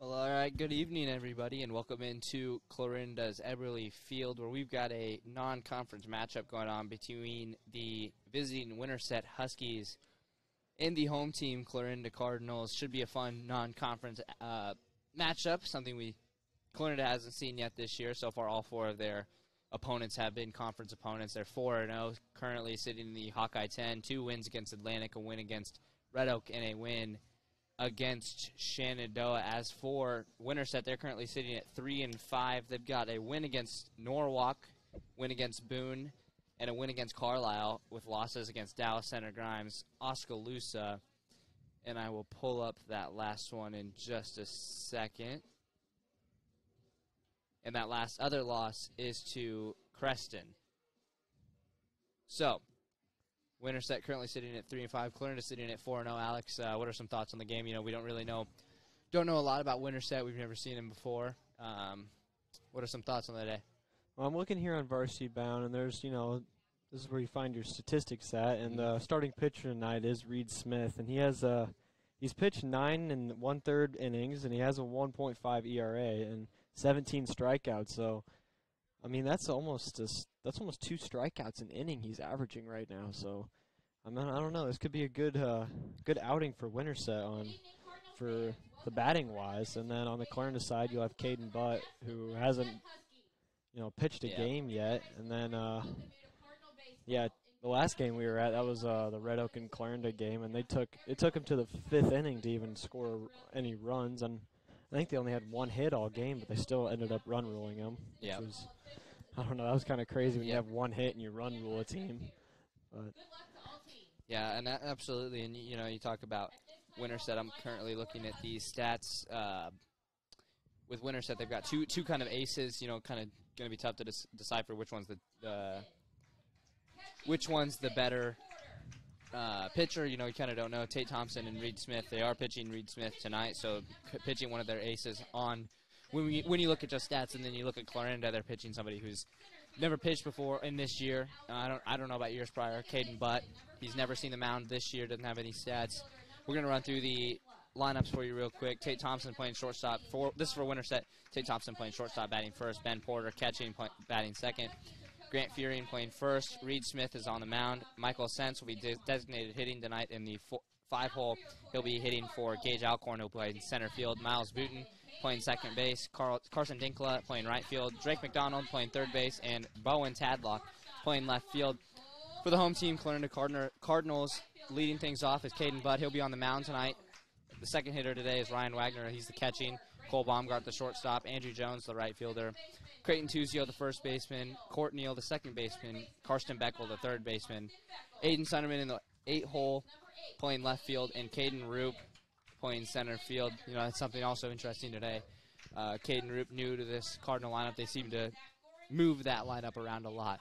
Well, all right. Good evening, everybody, and welcome into Clarinda's Eberly Field, where we've got a non-conference matchup going on between the visiting Winterset Huskies and the home team, Clarinda Cardinals. Should be a fun non-conference matchup, something Clarinda hasn't seen yet this year. So far, all four of their opponents have been conference opponents. They're 4-0, currently sitting in the Hawkeye 10, 2 wins against Atlantic, a win against Red Oak, and a win against Shenandoah. As for Winterset, they're currently sitting at 3-5. They've got a win against Norwalk, win against Boone, and a win against Carlisle, with losses against Dallas Center Grimes, Oskaloosa, and I will pull up that last one in just a second. And that last other loss is to Creston. So, Winterset currently sitting at 3-5. Clarinda sitting at 4-0. Alex, what are some thoughts on the game? You know, we don't know a lot about Winterset. We've never seen him before. What are some thoughts on the day? Well, I'm looking here on Varsity Bound, and there's, this is where you find your statistics at. And the starting pitcher tonight is Reed Smith, and he's pitched 9 1/3 innings, and he has a 1.5 ERA and 17 strikeouts. So, I mean, that's almost 2 strikeouts an inning he's averaging right now. So, I don't know. This could be a good outing for Winterset for the batting wise. And then on the Clarinda side, you'll have Caden Butt, who hasn't pitched a game yet. And then the last game we were at, that was the Red Oak and Clarinda game, and it took him to the 5th inning to even score any runs. And I think they only had 1 hit all game, but they still ended up run ruling him. Yeah. I don't know. That was kind of crazy when you have 1 hit and you run rule a team. But yeah, and absolutely. And you talk about Winterset. I'm currently looking at these stats. With Winterset, they've got two kind of aces. Kind of going to be tough to decipher which one's the better pitcher. You kind of don't know. Tate Thompson and Reed Smith. They are pitching Reed Smith tonight, so pitching one of their aces on. When you look at just stats and then you look at Clarinda, they're pitching somebody who's never pitched before in this year. I don't know about years prior. Caden Butt, he's never seen the mound this year, doesn't have any stats. We're going to run through the lineups for you real quick. Tate Thompson playing shortstop. This is for Winterset. Tate Thompson playing shortstop, batting first. Ben Porter catching, batting second. Grant Furian playing first. Reed Smith is on the mound. Michael Sense will be designated hitting tonight in the 5-hole. He'll be hitting for Gage Alcorn, who'll play in center field. Miles Booten playing second base. Carson Dinkla playing right field. Drake McDonald playing third base. And Bowen Tadlock playing left field. For the home team, Clarinda Cardinals, leading things off is Caden Butt. He'll be on the mound tonight. The second hitter today is Ryan Wagner. He's the catching. Cole Baumgart, the shortstop. Andrew Jones, the right fielder. Creighton Tuzio, the first baseman. Court Neal, the second baseman. Karsten Beckel, the third baseman. Aiden Sunderman in the 8-hole playing left field. And Caden Roop playing center field. That's something also interesting today. Caden Roop, new to this Cardinal lineup. They seem to move that lineup around a lot.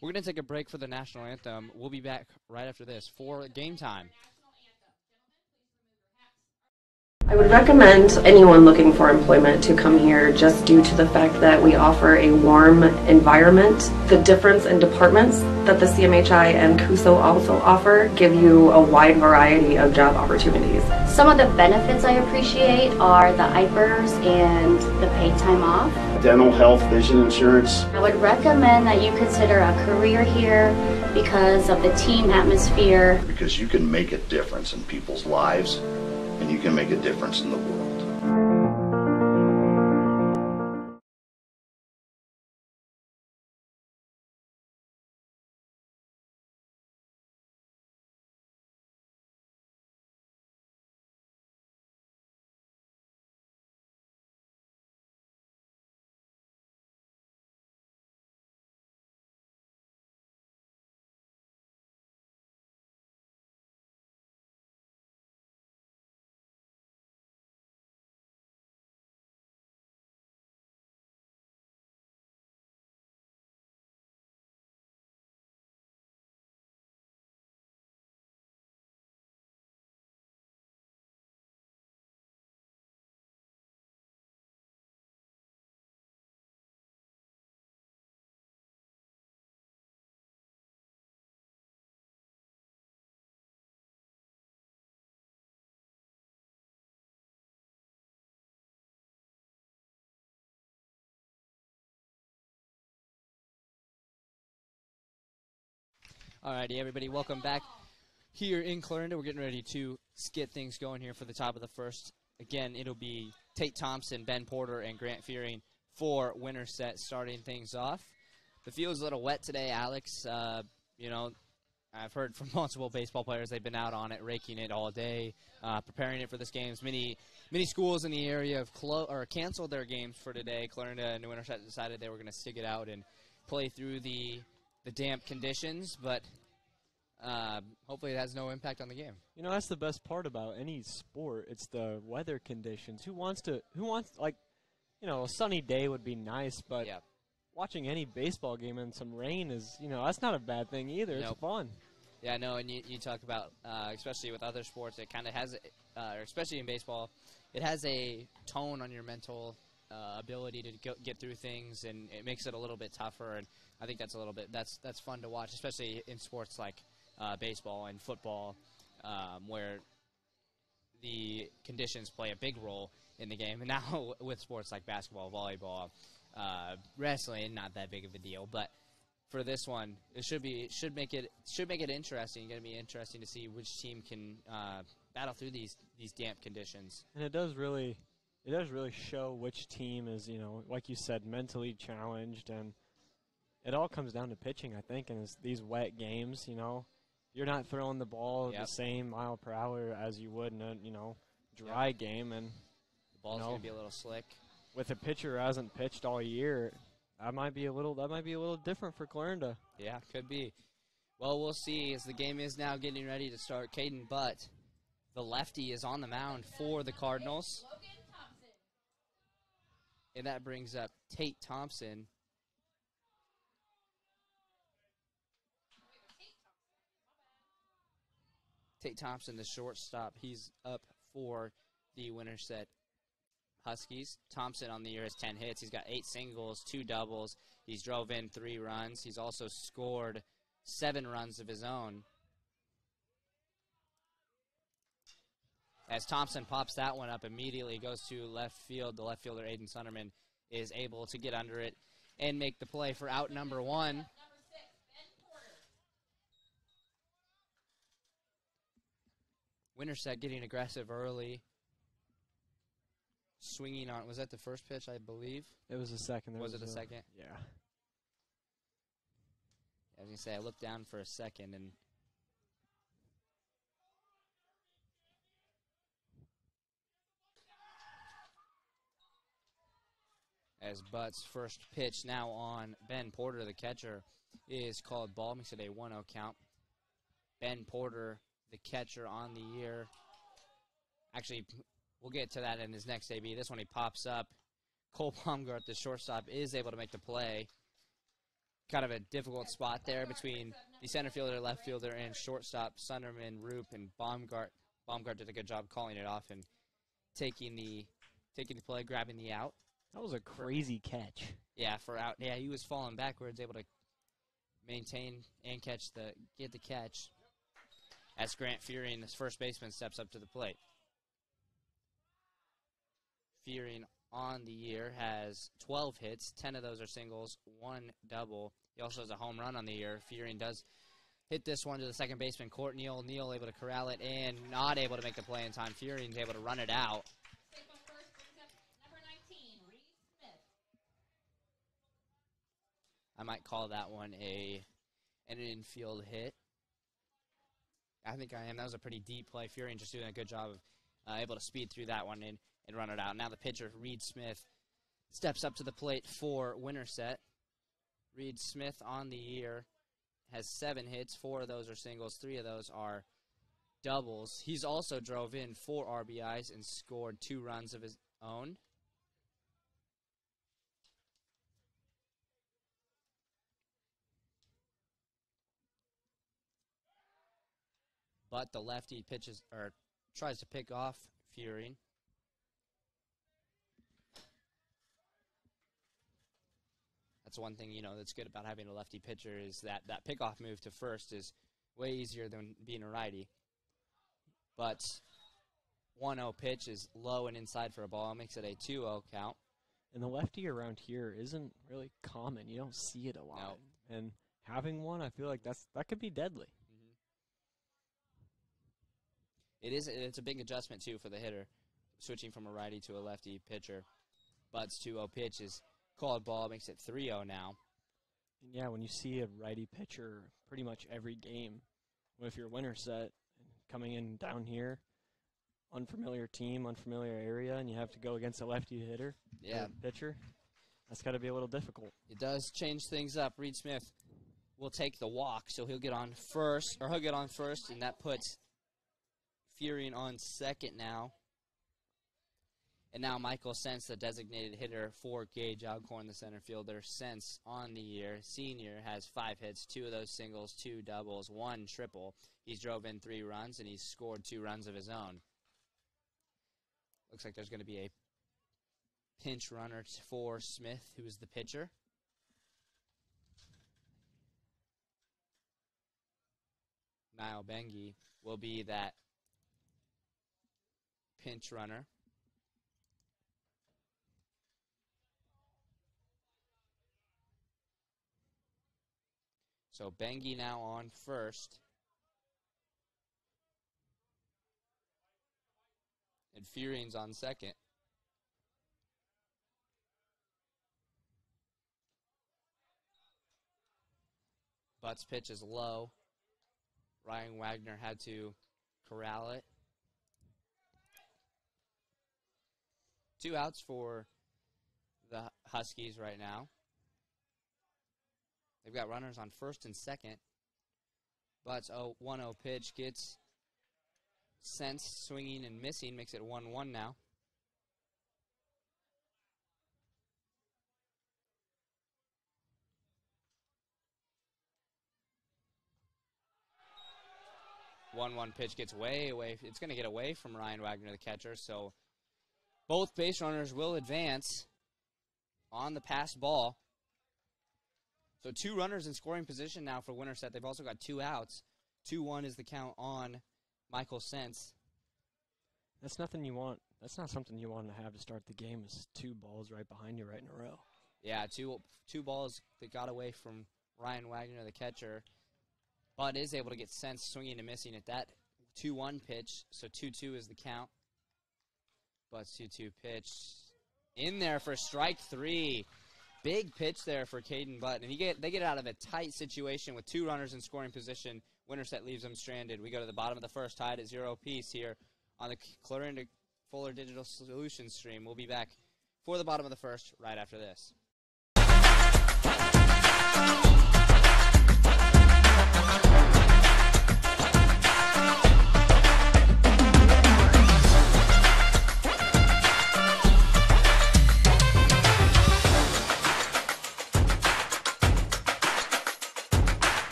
We're going to take a break for the national anthem. We'll be back right after this for game time. I would recommend anyone looking for employment to come here just due to the fact that we offer a warm environment. The difference in departments that the CMHI and CUSO also offer give you a wide variety of job opportunities. Some of the benefits I appreciate are the IPERS and the paid time off. Dental, health, vision insurance. I would recommend that you consider a career here because of the team atmosphere. Because you can make a difference in people's lives, and you can make a difference in the world. Alrighty, everybody, welcome back here in Clarinda. We're getting ready to get things going here for the top of the first. Again, it'll be Tate Thompson, Ben Porter, and Grant Fearing for Winterset starting things off. The field's a little wet today, Alex. You know, I've heard from multiple baseball players they've been out on it, raking it all day, preparing it for this games. Many schools in the area have canceled their games for today. Clarinda and Winterset decided they were going to stick it out and play through the damp conditions, but hopefully it has no impact on the game. You know, that's the best part about any sport. It's the weather conditions. Who wants like, you know, a sunny day would be nice, but Yep. watching any baseball game in some rain is, you know, that's not a bad thing either. Nope. It's fun. Yeah, no, and you talk about, especially with other sports, it kind of has, or especially in baseball, it has a tone on your mental ability to get through things, and it makes it a little bit tougher. And I think that's that's fun to watch, especially in sports like baseball and football, where the conditions play a big role in the game. And now with sports like basketball, volleyball, wrestling, not that big of a deal, but for this one, it should make it interesting. It's going to be interesting to see which team can battle through these damp conditions. And it does really show which team is, you know, like you said, mentally challenged, and it all comes down to pitching, I think. And these wet games, you know, you're not throwing the ball Yep. the same mile per hour as you would in a, you know, dry game, and The ball's going to be a little slick. with a pitcher who hasn't pitched all year, that might be a little different for Clarinda. Yeah, could be. Well, we'll see as the game is now getting ready to start. Caden Butt, the lefty, is on the mound for the Cardinals. And that brings up Tate Thompson. Tate Thompson, the shortstop, he's up for the Winterset Huskies. Thompson on the year has 10 hits. He's got 8 singles, 2 doubles. He's drove in 3 runs. He's also scored 7 runs of his own. As Thompson pops that one up, immediately goes to left field. The left fielder, Aiden Sunderman, is able to get under it and make the play for out number 1. Winterset getting aggressive early. Swinging on, was that the first pitch, I believe? It was the second. Was it the second? Yeah. I was going to say, I looked down for a second, and as Butt's first pitch now on Ben Porter, the catcher, is called ball. Makes it a 1-0 count. Ben Porter, the catcher on the year. Actually, we'll get to that in his next AB. This one he pops up. Cole Baumgart, the shortstop, is able to make the play. Kind of a difficult spot there between the center fielder, left fielder, and shortstop Sunderman, Roop, and Baumgart. Baumgart did a good job calling it off and taking the play, grabbing the out. That was a crazy catch. Yeah, for out. Yeah, he was falling backwards, able to maintain and get the catch. As Grant Fearing, his first baseman, steps up to the plate. Fearing on the year has 12 hits. 10 of those are singles, 1 double. He also has a home run on the year. Fearing does hit this one to the second baseman, Court Neal. Neal able to corral it and not able to make the play in time. Fearing's able to run it out. I might call that one an infield hit. I think I am. That was a pretty deep play. Fearing just doing a good job of able to speed through that one and run it out. Now the pitcher, Reed Smith, steps up to the plate for Winterset. Reed Smith on the year has 7 hits. 4 of those are singles. 3 of those are doubles. He's also drove in 4 RBIs and scored 2 runs of his own. But the lefty tries to pick off Fearing. That's one thing, that's good about having a lefty pitcher is that pickoff move to first is way easier than being a righty. But 1-0 pitch is low and inside for a ball. It makes it a 2-0 count. And the lefty around here isn't really common. You don't see it a lot. No. And having one, I feel like that could be deadly. It's a big adjustment, too, for the hitter, switching from a righty to a lefty pitcher. Butts 2-0 pitch is called ball, makes it 3-0 now. And yeah, when you see a righty pitcher pretty much every game, if you're Winterset coming in down here, unfamiliar team, unfamiliar area, and you have to go against a lefty hitter, pitcher, that's got to be a little difficult. It does change things up. Reed Smith will take the walk, so he'll get on first, and that puts Furian on second now. And now Michael Sense, the designated hitter for Gage Alcorn, the center fielder. Sense on the year, senior, has 5 hits, 2 of those singles, 2 doubles, 1 triple. He's drove in 3 runs, and he's scored 2 runs of his own. Looks like there's going to be a pinch runner for Smith, who is the pitcher. Niall Bengi will be that pinch runner. So Bengi now on first. And Furian's on second. Butts pitch is low. Ryan Wagner had to corral it. 2 outs for the Huskies right now. They've got runners on first and second. Butts 1-0 pitch gets Sense swinging and missing, makes it 1-1 now. One pitch gets way away. It's going to get away from Ryan Wagner, the catcher. So both base runners will advance on the pass ball. So 2 runners in scoring position now for Winterset. They've also got 2 outs. 2-1 is the count on Michael Sense. That's nothing you want. That's not something you want to have to start the game. Is 2 balls right behind you right in a row. Yeah, two balls that got away from Ryan Wagner, the catcher. Bud is able to get Sense swinging and missing at that 2-1 pitch. So 2-2 is the count. Bud's 2-2 pitch. In there for strike 3. Big pitch there for Caden Butt. And they get out of a tight situation with 2 runners in scoring position. Winterset leaves them stranded. We go to the bottom of the first, tied at 0 apiece here on the Clarinda Fuller Digital Solutions stream. We'll be back for the bottom of the first right after this.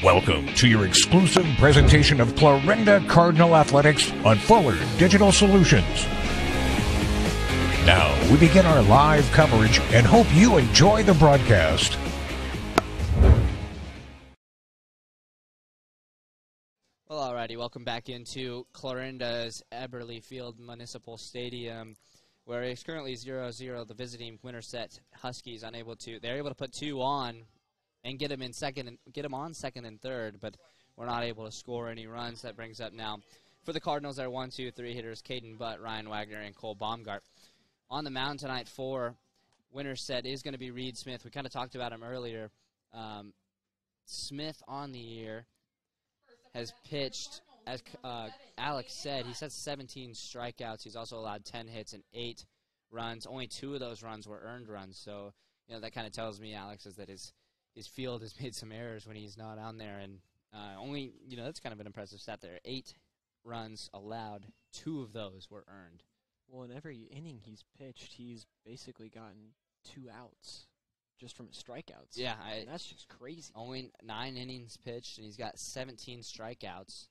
Welcome to your exclusive presentation of Clarinda Cardinal Athletics on Fuller Digital Solutions. Now we begin our live coverage and hope you enjoy the broadcast. Well, alrighty, welcome back into Clarinda's Eberly Field Municipal Stadium, where it's currently 0-0. The visiting Winterset Huskies they're able to put 2 on and get them on second and third, but we're not able to score any runs. That brings up now for the Cardinals, their 1-2-3 hitters, Caden Butt, Ryan Wagner, and Cole Baumgart. On the mound tonight for Winterset is going to be Reed Smith. We kind of talked about him earlier. Smith on the year has pitched, as Alex said, he's had 17 strikeouts. He's also allowed 10 hits and 8 runs. Only 2 of those runs were earned runs. So, that kind of tells me, Alex, is that his field has made some errors when he's not on there. And that's kind of an impressive stat there. 8 runs allowed. 2 of those were earned. Well, in every inning he's pitched, he's basically gotten 2 outs just from his strikeouts. Yeah. And that's just crazy. Only 9 innings pitched, and he's got 17 strikeouts.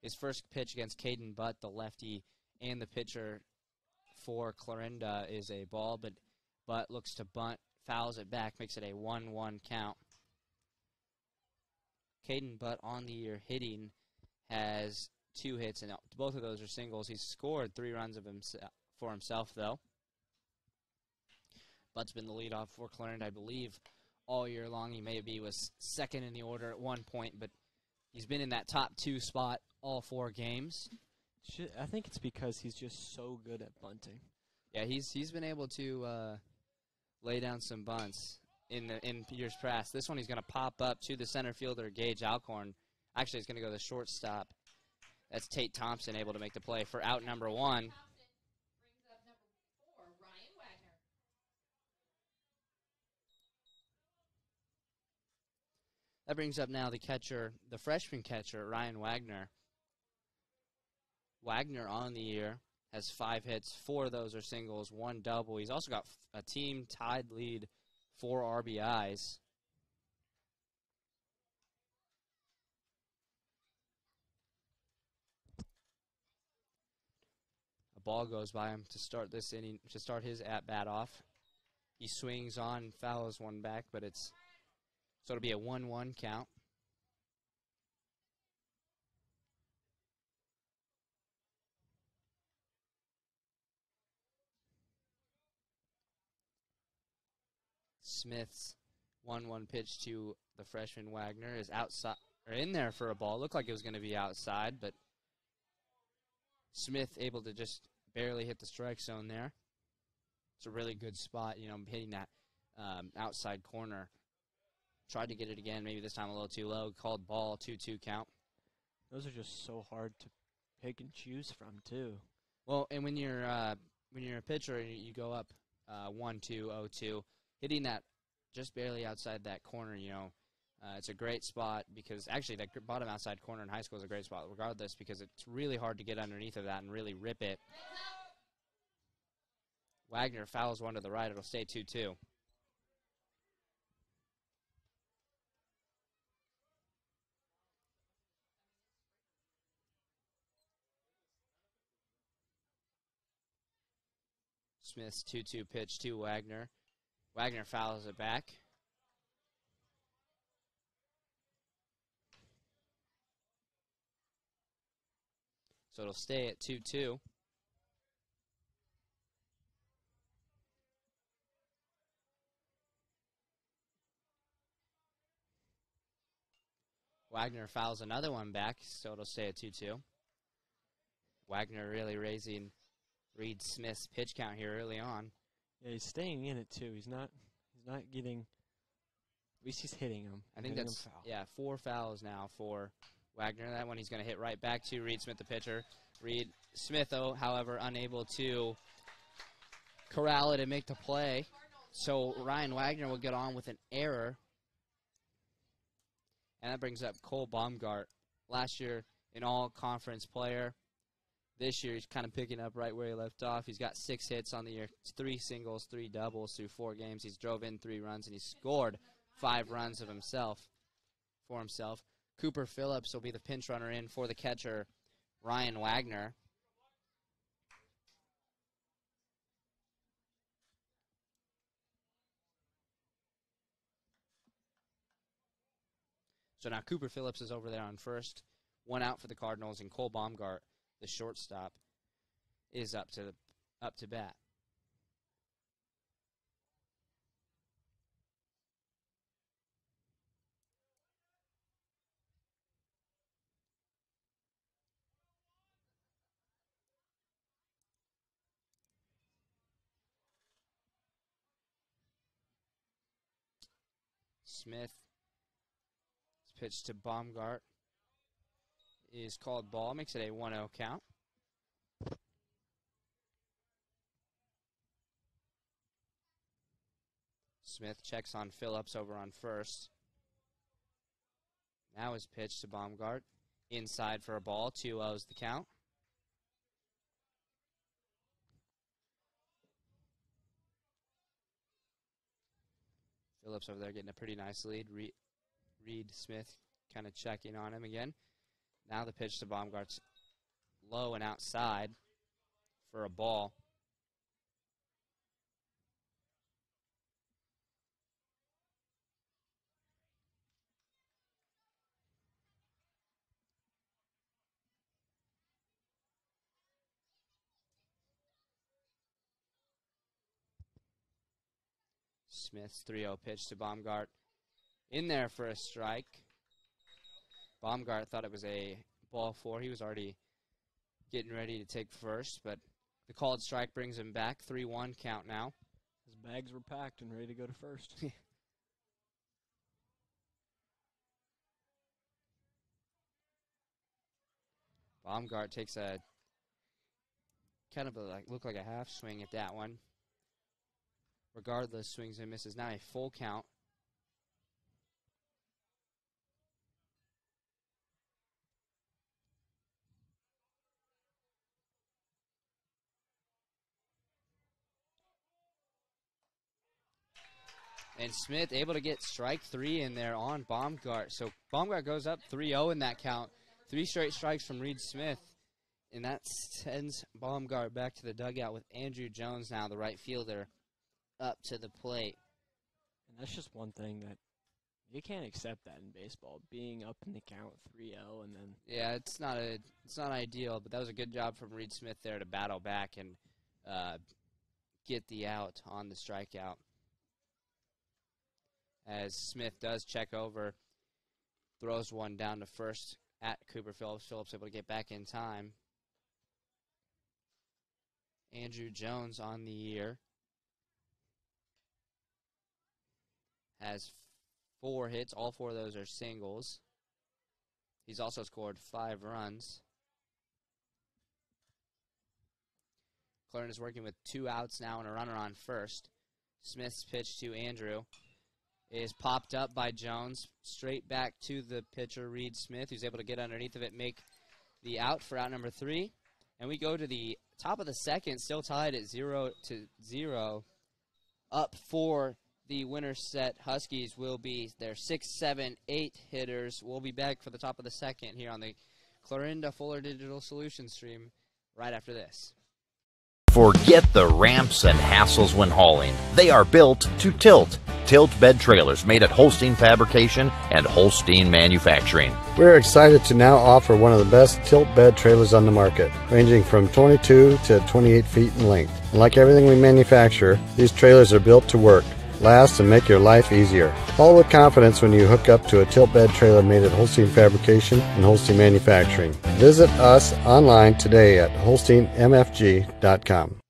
His first pitch against Caden Butt, the lefty, and the pitcher for Clarinda is a ball, but Butt looks to bunt fouls it back, makes it a 1-1 count. Caden Butt on the year hitting has 2 hits, and both of those are singles. He's scored 3 runs for himself, though. Butt's been the leadoff for Clarinda, I believe, all year long. He was second in the order at one point, but he's been in that top 2 spot all 4 games. I think it's because he's just so good at bunting. Yeah, he's been able to lay down some bunts in years past. This one he's going to pop up to the center fielder, Gage Alcorn. Actually, he's going to go to the shortstop. That's Tate Thompson able to make the play for out number 1. That brings up now the catcher, the freshman catcher, Ryan Wagner. Wagner on the year has 5 hits. 4 of those are singles, 1 double. He's also got a team-tied lead, 4 RBIs. A ball goes by him to start this inning, to start his at-bat off. He swings on, fouls one back, but so it'll be a 1-1 count. Smith's 1-1 pitch to the freshman Wagner is outside, or in there for a ball. Looked like it was going to be outside, but Smith able to just barely hit the strike zone there. It's a really good spot, hitting that outside corner. Tried to get it again, maybe this time a little too low. Called ball, 2-2 count. Those are just so hard to pick and choose from, too. Well, and when you're a pitcher and you go up 1-2, 0-2, hitting that just barely outside that corner, it's a great spot because actually that bottom outside corner in high school is a great spot regardless because it's really hard to get underneath of that and really rip it. Wagner fouls one to the right. It'll stay 2-2. Smith's 2-2 pitch to Wagner. Wagner fouls it back. So it'll stay at 2-2. Wagner fouls another one back, so it'll stay at 2-2. Wagner really raising Reed Smith's pitch count here early on. Yeah, he's staying in it too. He's not getting. At least he's hitting him. I think that's 4 fouls now for Wagner. That one he's going to hit right back to Reed Smith, the pitcher. Reed Smith, however, unable to corral it and make the play. So Ryan Wagner will get on with an error. And that brings up Cole Baumgart. Last year, an all-conference player. This year, he's kind of picking up right where he left off. He's got 6 hits on the year, 3 singles, 3 doubles through 4 games. He's drove in 3 runs, and he scored 5 runs for himself. Cooper Phillips will be the pinch runner in for the catcher, Ryan Wagner. So now Cooper Phillips is over there on first. 1 out for the Cardinals, and Cole Baumgart, the shortstop, is up to bat. Smith pitch to Baumgart is called ball, makes it a 1-0 count. Smith checks on Phillips over on first. Now his pitch to Baumgart. Inside for a ball, 2-0's the count. Phillips over there getting a pretty nice lead. Reed Smith kind of checking on him again. Now the pitch to Baumgart's low and outside for a ball. Smith's 3-0 pitch to Baumgart. In there for a strike. Baumgart thought it was a ball 4. He was already getting ready to take first, but the called strike brings him back. 3-1 count now. His bags were packed and ready to go to first. Baumgart takes a kind of look like a half swing at that one. Regardless, swings and misses. Now a full count. And Smith able to get strike 3 in there on Baumgart. So Baumgart goes up 3-0 in that count. 3 straight strikes from Reed Smith. And that sends Baumgart back to the dugout with Andrew Jones now, the right fielder, up to the plate. And that's just one thing that you can't accept that in baseball, being up in the count 3-0 and then. Yeah, it's not ideal, but that was a good job from Reed Smith there to battle back and get the out on the strikeout. As Smith does check over, throws one down to first at Cooper Phillips. Phillips able to get back in time. Andrew Jones on the year has 4 hits. All 4 of those are singles. He's also scored 5 runs. Clarinda's working with 2 outs now and a runner on first. Smith's pitch to Andrew is popped up by Jones. Straight back to the pitcher, Reed Smith, who's able to get underneath of it, make the out for out number 3. And we go to the top of the second, still tied at 0-0. Up for the Winterset Huskies will be their 6, 7, 8 hitters. We'll be back for the top of the second here on the Clarinda Fuller Digital Solutions stream right after this. Forget the ramps and hassles when hauling. They are built to tilt. Tilt bed trailers made at Holstein Fabrication and Holstein Manufacturing. We're excited to now offer one of the best tilt bed trailers on the market, ranging from 22 to 28 feet in length. And like everything we manufacture, these trailers are built to work, last, and make your life easier. Haul with confidence when you hook up to a tilt bed trailer made at Holstein Fabrication and Holstein Manufacturing. Visit us online today at holsteinmfg.com.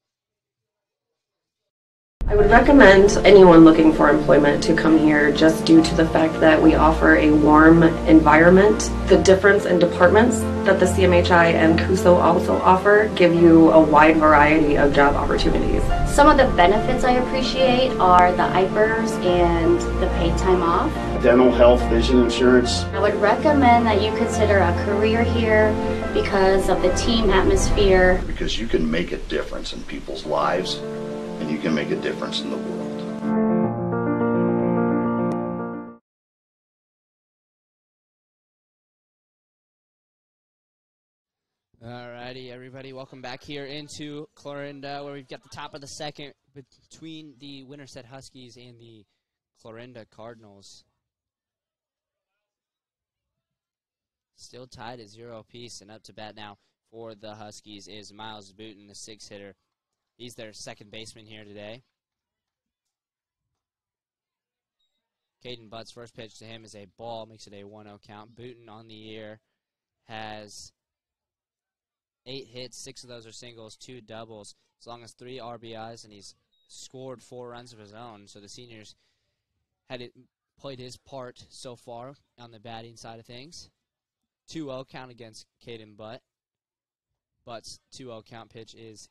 I would recommend anyone looking for employment to come here just due to the fact that we offer a warm environment. The difference in departments that the CMHI and CUSO also offer give you a wide variety of job opportunities. Some of the benefits I appreciate are the IPERS and the paid time off. Dental, health, vision insurance. I would recommend that you consider a career here because of the team atmosphere. Because you can make a difference in people's lives, and you can make a difference in the world. Alrighty, everybody, welcome back here into Clarinda, where we've got the top of the second between the Winterset Huskies and the Clarinda Cardinals. Still tied at 0 apiece, and up to bat now for the Huskies is Miles Booten, the 6-hitter. He's their second baseman here today. Caden Butt's first pitch to him is a ball, makes it a 1-0 count. Booten on the year has 8 hits, 6 of those are singles, 2 doubles, as long as 3 RBIs, and he's scored 4 runs of his own. So the seniors played his part so far on the batting side of things. 2-0 count against Caden Butt. Butt's 2-0 count pitch is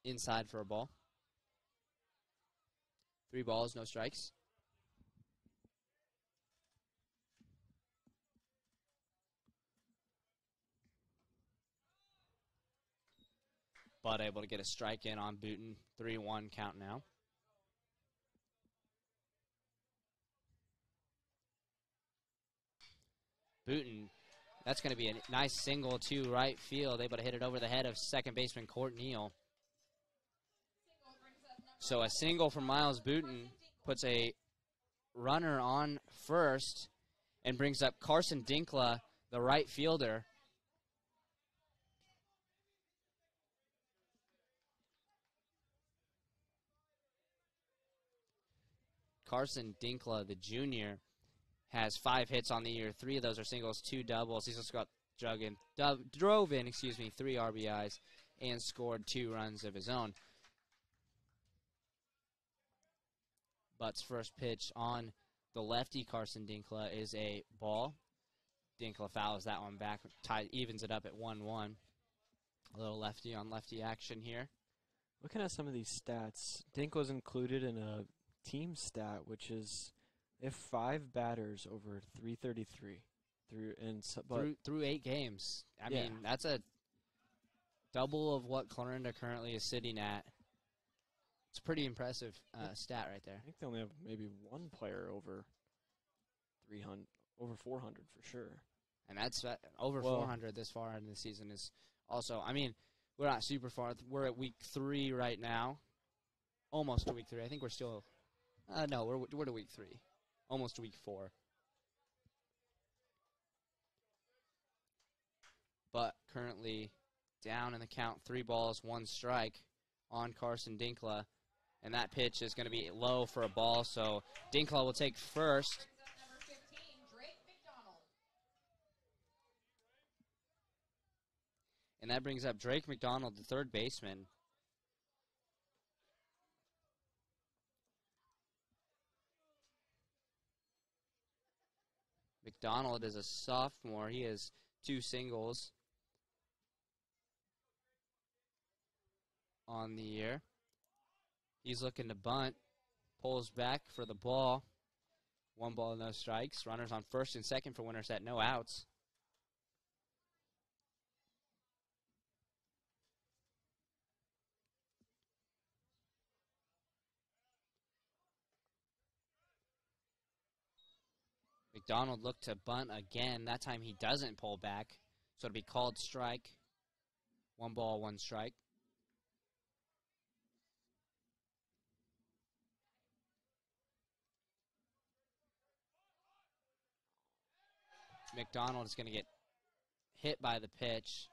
inside for a ball. 3 balls, no strikes. Butt able to get a strike in on Booten. 3-1 count now. Booten, that's going to be a nice single to right field. Able to hit it over the head of second baseman Court Neal. So a single from Miles Booten puts a runner on first and brings up Carson Dinkla, the right fielder. Carson Dinkla, the junior, has 5 hits on the year. 3 of those are singles, 2 doubles. He's also drove in 3 RBIs and scored 2 runs of his own. Butts' first pitch on the lefty Carson Dinkla is a ball. Dinkla fouls that one back, evens it up at 1-1. A little lefty on lefty action here. Looking at some of these stats, Dinkla's included in a team stat, which is they have 5 batters over 333 through 8 games. I mean, that's a double of what Clarinda currently is sitting at. It's a pretty impressive stat right there. I think they only have maybe one player over 400 for sure. And that's over 400 this far in the season is also, I mean, we're not super far. We're at week 3 right now. Almost to week 3. I think we're still, no, we're to week 3. Almost to week 4. But currently down in the count, 3 balls, 1 strike on Carson Dinkla. And that pitch is going to be low for a ball, so Dinkla will take first. And that brings up Drake McDonald, the third baseman. McDonald is a sophomore. He has 2 singles on the year. He's looking to bunt. Pulls back for the ball. 1 ball, no strikes. Runners on first and second for Winterset, no outs. McDonald looked to bunt again. That time he doesn't pull back, so it'll be called strike. 1 ball, 1 strike. McDonald is going to get hit by the pitch,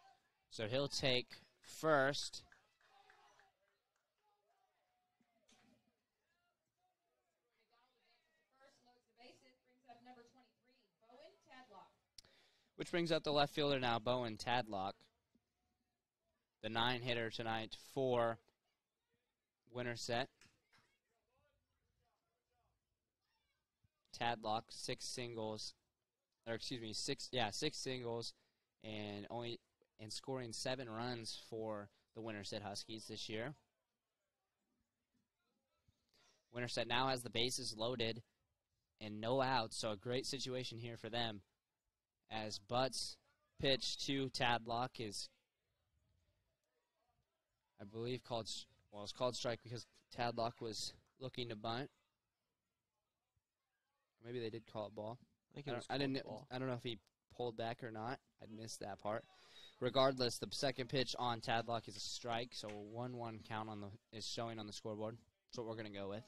so he'll take first. Which brings up the left fielder now, Bowen Tadlock. The 9-hitter tonight for Winterset. Tadlock, 6 singles. Or excuse me, 6 singles and scoring 7 runs for the Winterset Huskies this year. Winterset now has the bases loaded and no outs, so a great situation here for them. As Butts' pitch to Tadlock is, I believe, it's called strike because Tadlock was looking to bunt. Maybe they did call it ball. I don't know if he pulled back or not. I missed that part. Regardless, the second pitch on Tadlock is a strike, so a 1-1 count is showing on the scoreboard. That's what we're going to go with.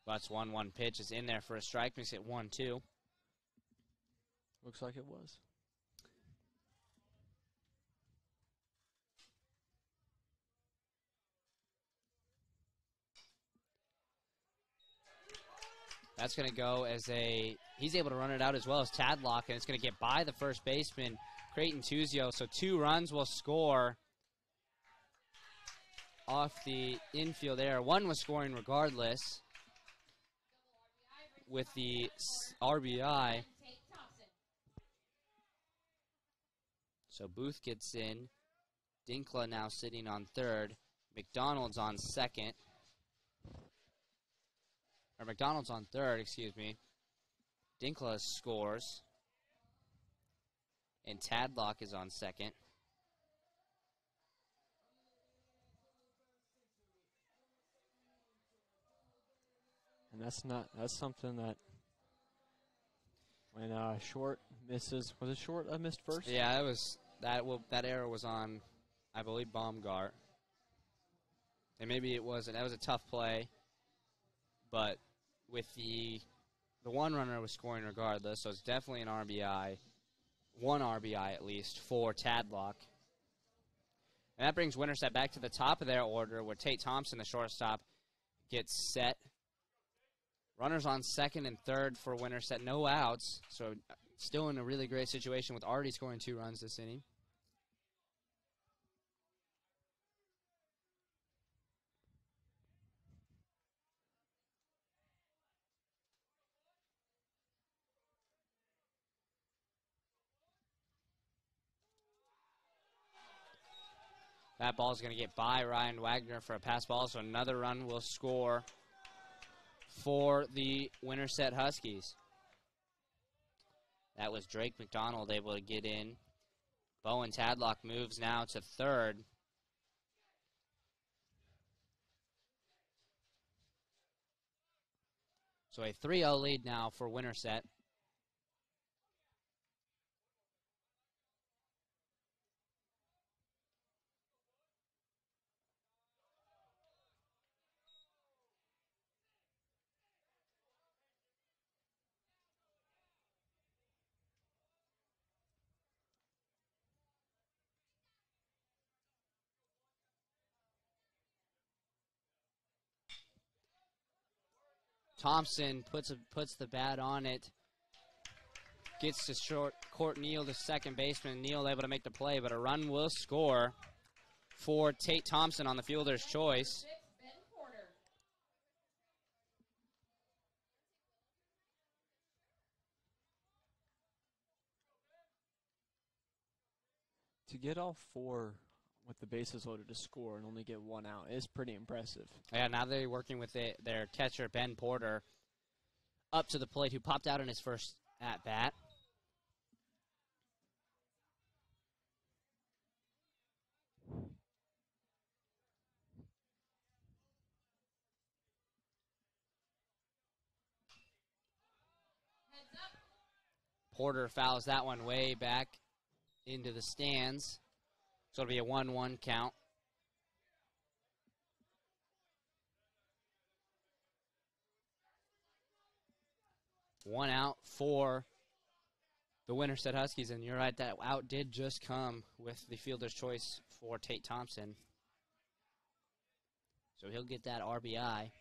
Butts 1-1 pitch is in there for a strike. Makes it 1-2. Looks like it was. That's going to go as he's able to run it out as well as Tadlock, and it's going to get by the first baseman, Creighton Tuzio. So 2 runs will score off the infield there. 1 was scoring regardless with the RBI. So Booth gets in. Dinkla now sitting on third. McDonald's on second. Or McDonald's on third, excuse me. Dinkla scores. And Tadlock is on second. And that's something that when Short misses, was it Short missed first? Yeah, that error was on, I believe, Baumgart. And maybe it wasn't. That was a tough play. But with the 1 runner was scoring regardless, so it's definitely an RBI. 1 RBI at least for Tadlock. And that brings Winterset back to the top of their order where Tate Thompson, the shortstop, gets set. Runners on second and third for Winterset. No outs. So still in a really great situation with already scoring 2 runs this inning. That ball is going to get by Ryan Wagner for a pass ball, so another run will score for the Winterset Huskies. That was Drake McDonald able to get in. Bowen Tadlock moves now to third. So a 3-0 lead now for Winterset. Thompson puts the bat on it. Gets to short court Neal, the second baseman. Neal able to make the play, but a run will score for Tate Thompson on the fielder's choice. To get all 4 with the bases loaded to score and only get 1 out is pretty impressive. Yeah, now they're working with their catcher, Ben Porter, up to the plate, who popped out in his first at-bat. Porter fouls that one way back into the stands. So it'll be a 1-1 count. One out for the Winterset Huskies, and you're right, that out did just come with the fielder's choice for Tate Thompson. So he'll get that RBI.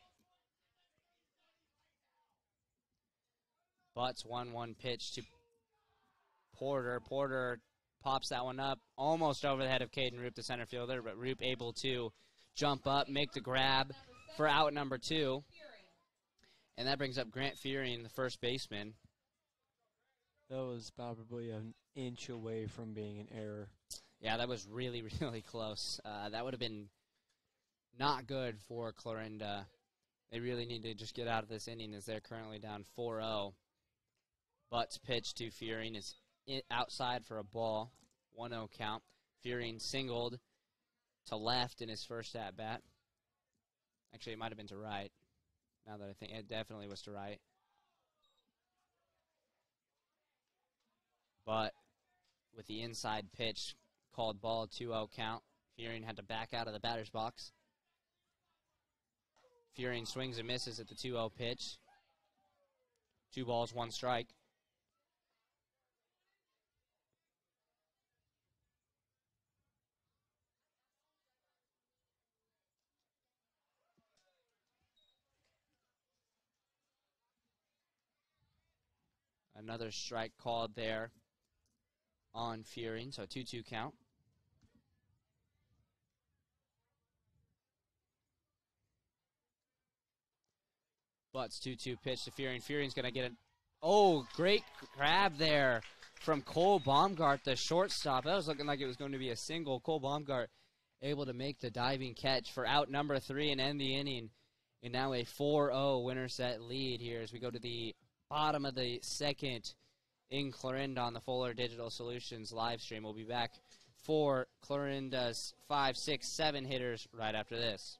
Butts 1-1 pitch to Porter. Porter pops that one up almost over the head of Caden Roop, the center fielder, but Roop able to jump up, make the grab for out number 2. And that brings up Grant Fearing, the first baseman. That was probably an inch away from being an error. Yeah, that was really, really close. That would have been not good for Clarinda. They really need to just get out of this inning as they're currently down 4-0. Butts pitch to Fearing is outside for a ball. 1-0 count. Fearing singled to left in his first at-bat. Actually, it might have been to right. Now that I think it definitely was to right. But with the inside pitch called ball, 2-0 count. Fearing had to back out of the batter's box. Fearing swings and misses at the 2-0 pitch. 2 balls, 1 strike. Another strike called there on Fearing, so 2-2 count. Butts 2-2 pitch to Fearing. Fearing's going to get an great grab there from Cole Baumgart, the shortstop. That was looking like it was going to be a single. Cole Baumgart able to make the diving catch for out number 3 and end the inning. And now a 4-0 Winterset lead here as we go to the bottom of the second in Clarinda on the Fuller Digital Solutions live stream. We'll be back for Clarinda's 5, 6, 7 hitters right after this.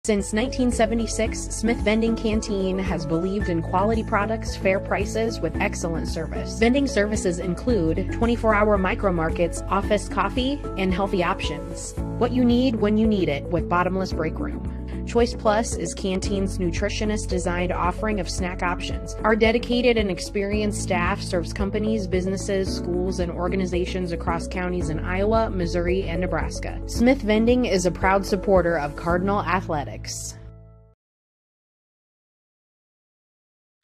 Since 1976, Smith Vending Canteen has believed in quality products, fair prices, with excellent service. Vending services include 24-hour micro markets, office coffee, and healthy options. What you need when you need it with bottomless break room. Choice Plus is Canteen's nutritionist-designed offering of snack options. Our dedicated and experienced staff serves companies, businesses, schools, and organizations across counties in Iowa, Missouri, and Nebraska. Smith Vending is a proud supporter of Cardinal Athletics.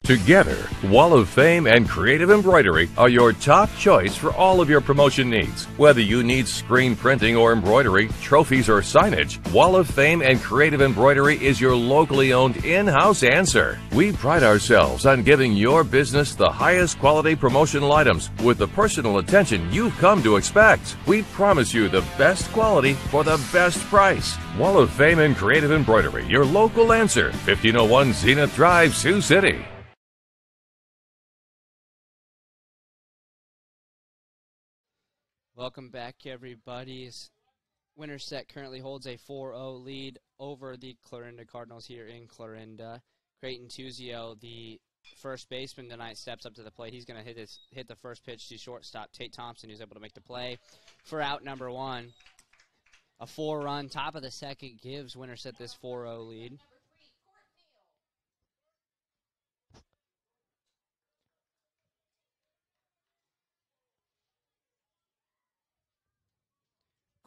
Together, Wall of Fame and Creative Embroidery are your top choice for all of your promotion needs. Whether you need screen printing or embroidery, trophies or signage, Wall of Fame and Creative Embroidery is your locally owned in-house answer. We pride ourselves on giving your business the highest quality promotional items with the personal attention you've come to expect. We promise you the best quality for the best price. Wall of Fame and Creative Embroidery, your local answer, 1501 Zenith Drive, Sioux City. Welcome back, everybody. Winterset currently holds a 4-0 lead over the Clarinda Cardinals here in Clarinda. Creighton Tuzio, the first baseman tonight, steps up to the plate. He's going to hit the first pitch to shortstop Tate Thompson, who's able to make the play for out number 1. A 4-run top of the second gives Winterset this 4-0 lead.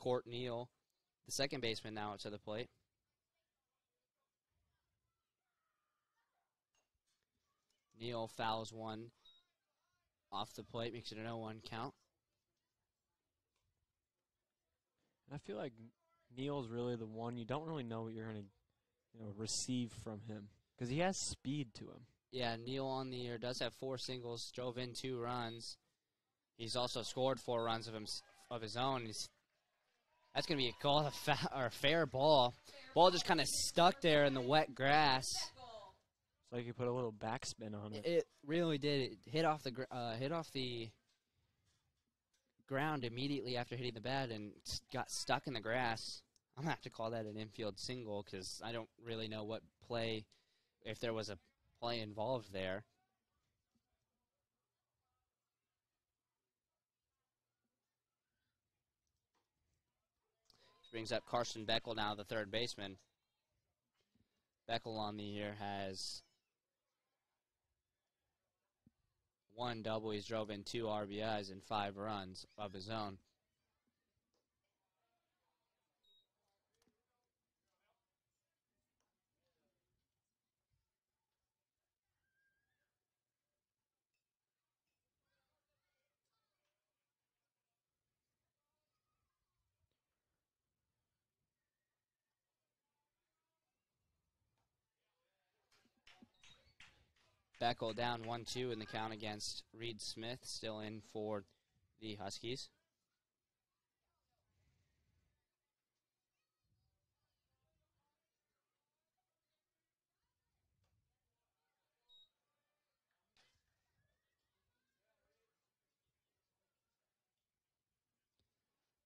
Court Neal, the second baseman, now to the plate. Neal fouls one off the plate, makes it a 0-1 count. I feel like Neal's really the one you don't really know what you're going to receive from him because he has speed to him. Yeah, Neal on the year does have 4 singles, drove in 2 runs. He's also scored 4 runs of his own. That's going to be a fair ball. Ball just kind of stuck there in the wet grass. It's like you put a little backspin on it. It really did. It hit off the ground immediately after hitting the bat and got stuck in the grass. I'm going to have to call that an infield single because I don't really know what play, if there was a play involved there. Brings up Carson Beckel now, the third baseman. Beckel on the year has 1 double. He's drove in 2 RBIs and 5 runs of his own. Beckel down 1-2 in the count against Reed Smith, still in for the Huskies.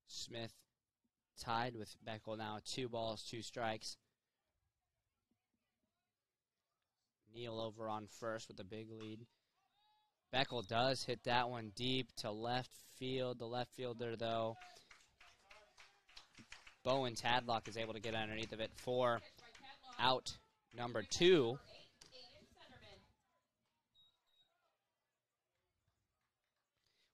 Smith tied with Beckel now, 2 balls, 2 strikes. Neal over on first with a big lead. Beckel does hit that one deep to left field. The left fielder, though, Bowen Tadlock, is able to get underneath of it for out number 2.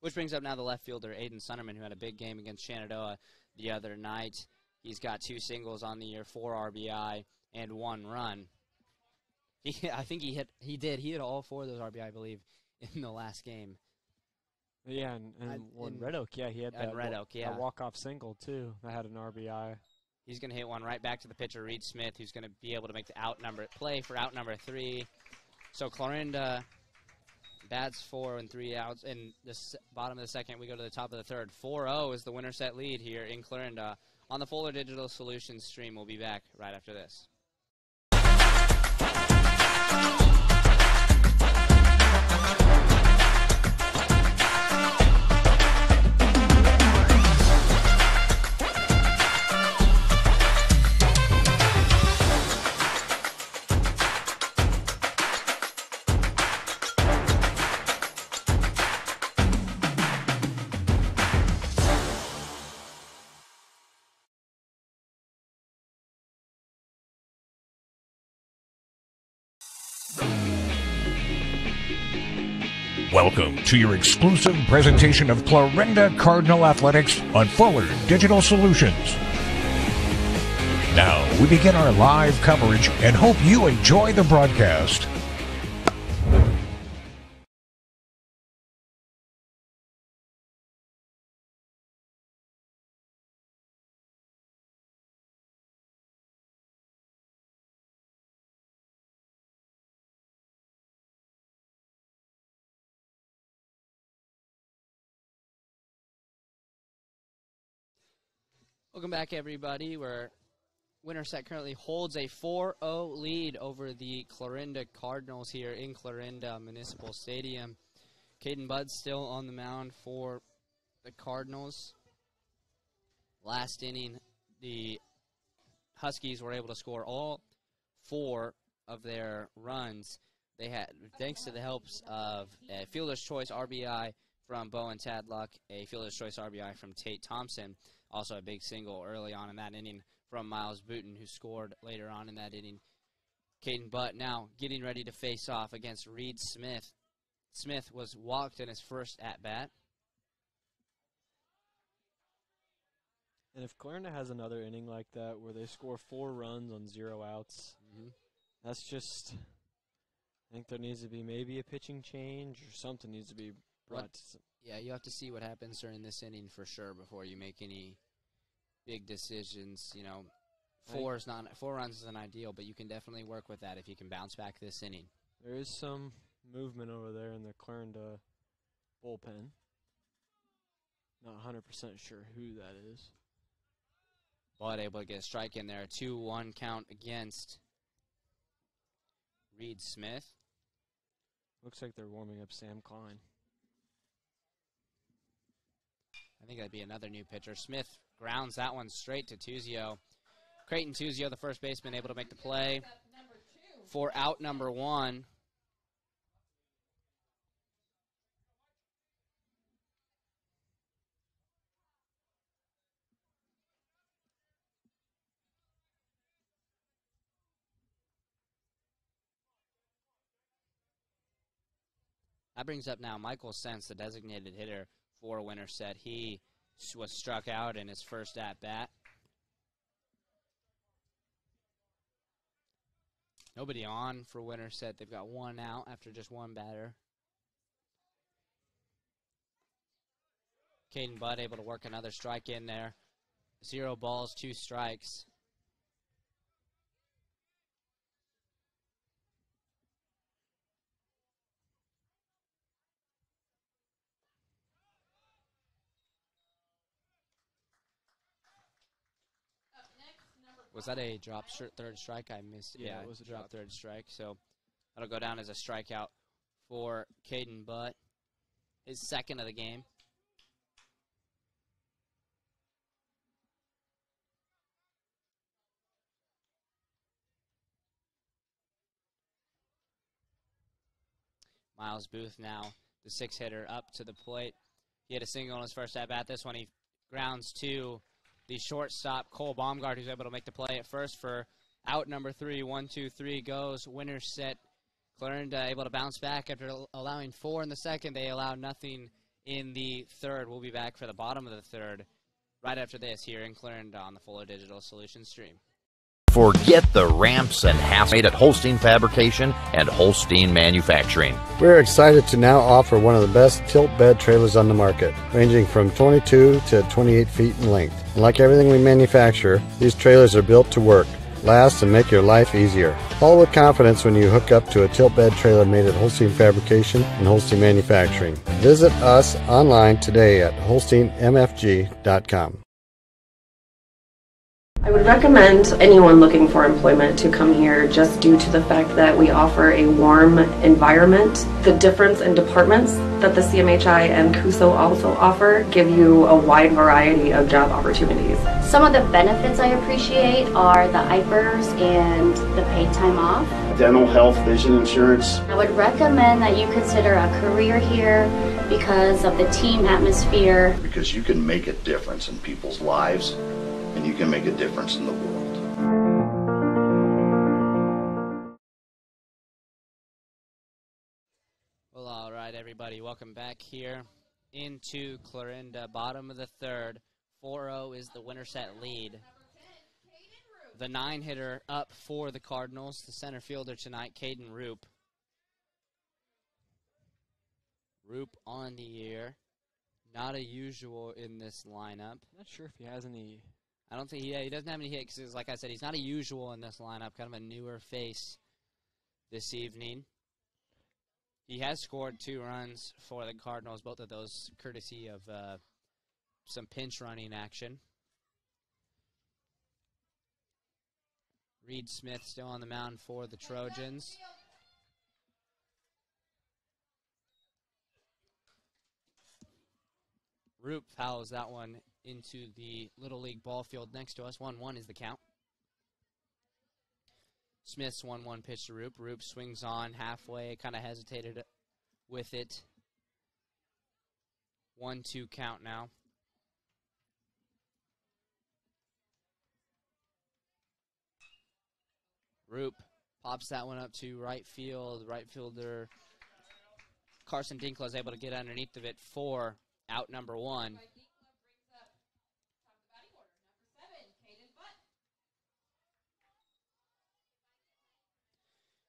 Which brings up now the left fielder, Aiden Sunderman, who had a big game against Shenandoah the other night. He's got 2 singles on the year, 4 RBI, and 1 run. I think he hit all 4 of those RBI, I believe, in the last game. Yeah, and Red Oak, yeah, he had that walk-off single, too. That had an RBI. He's going to hit one right back to the pitcher, Reed Smith, who's going to be able to make the play for out number 3. So Clarinda bats 4 and 3 outs. In the bottom of the second, we go to the top of the third. 4-0 is the Winterset lead here in Clarinda. On the Fuller Digital Solutions stream, we'll be back right after this. Welcome to your exclusive presentation of Clarinda Cardinal Athletics on Fuller Digital Solutions. Now we begin our live coverage and hope you enjoy the broadcast. Welcome back, everybody. Winterset currently holds a 4-0 lead over the Clarinda Cardinals here in Clarinda Municipal Stadium. Caden Budd still on the mound for the Cardinals. Last inning, the Huskies were able to score all 4 of their runs. They had, thanks to the helps of a fielder's choice RBI from Bowen Tadluck, a fielder's choice RBI from Tate Thompson. Also a big single early on in that inning from Miles Booten, who scored later on in that inning. Caden Butt now getting ready to face off against Reed Smith. Smith was walked in his first at-bat. And if Clarinda has another inning like that where they score 4 runs on 0 outs, that's just, I think there needs to be maybe a pitching change or something needs to be brought to. Yeah, you have to see what happens during this inning for sure before you make any big decisions. You know, 4 runs isn't ideal, but you can definitely work with that if you can bounce back this inning. There is some movement over there in the Clarinda bullpen. Not 100% sure who that is. But able to get a strike in there. 2-1 count against Reed Smith. Looks like they're warming up Sam Klein. I think that'd be another new pitcher. Smith grounds that one straight to Tuzio. Creighton Tuzio, the first baseman, able to make the play for out number 1. That brings up now Michael Sense, the designated hitter for Winterset. He was struck out in his first at-bat. Nobody on for Winterset. They've got 1 out after just 1 batter. Caden Budd able to work another strike in there. 0 balls, 2 strikes. Was that a drop third strike? I missed it. Yeah, it was a drop third strike. So that'll go down as a strikeout for Caden Butt. His second of the game. Miles Booth now, the 6-hitter, up to the plate. He had a single in his first at-bat. This one he grounds to the shortstop, Cole Baumgart, who's able to make the play at first for out number 3. 1-2-3 goes. Winterset. Clarinda able to bounce back after allowing 4 in the second. They allow nothing in the third. We'll be back for the bottom of the third right after this here in Clarinda on the Fuller Digital Solutions stream. Forget the ramps and hassle made at Holstein Fabrication and Holstein Manufacturing. We're excited to now offer one of the best tilt bed trailers on the market, ranging from 22 to 28 feet in length. And like everything we manufacture, these trailers are built to work, last, and make your life easier. All with confidence when you hook up to a tilt bed trailer made at Holstein Fabrication and Holstein Manufacturing. Visit us online today at holsteinmfg.com. I would recommend anyone looking for employment to come here just due to the fact that we offer a warm environment. The difference in departments that the CMHI and CUSO also offer give you a wide variety of job opportunities. Some of the benefits I appreciate are the IPERS and the paid time off. Dental, health, vision insurance. I would recommend that you consider a career here because of the team atmosphere. Because you can make a difference in people's lives, and you can make a difference in the world. Well, all right. right, everybody, welcome back here into Clarinda, bottom of the third. 4-0 is the Winterset lead. The 9-hitter up for the Cardinals, the center fielder tonight, Caden Roop. Roop on the air. Not a usual in this lineup. Not sure if he has any. I don't think he doesn't have any hits because, like I said, he's not a usual in this lineup, kind of a newer face this evening. He has scored 2 runs for the Cardinals, both of those courtesy of some pinch running action. Reed Smith still on the mound for the Trojans. Roop fouls that one into the Little League ball field next to us. 1-1 is the count. Smith's 1-1 pitch to Roop. Roop swings on halfway, kind of hesitated with it. 1-2 count now. Roop pops that one up to right field. Right fielder Carson Dinkla is able to get underneath of it for out number 1.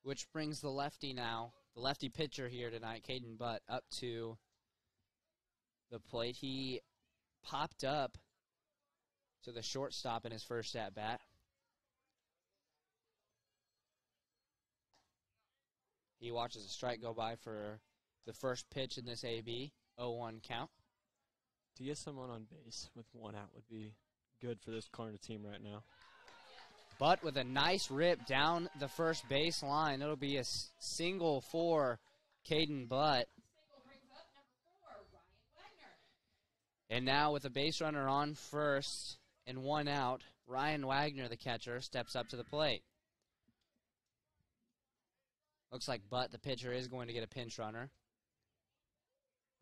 Which brings the lefty now, the lefty pitcher here tonight, Caden Butt, up to the plate. He popped up to the shortstop in his first at-bat. He watches a strike go by for the first pitch in this AB, 0-1 count. To get someone on base with 1 out would be good for this Clarinda team right now. But with a nice rip down the first base line, it'll be a single for Caden Butt. And now with a base runner on first and 1 out, Ryan Wagner, the catcher, steps up to the plate. Looks like Butt, the pitcher, is going to get a pinch runner.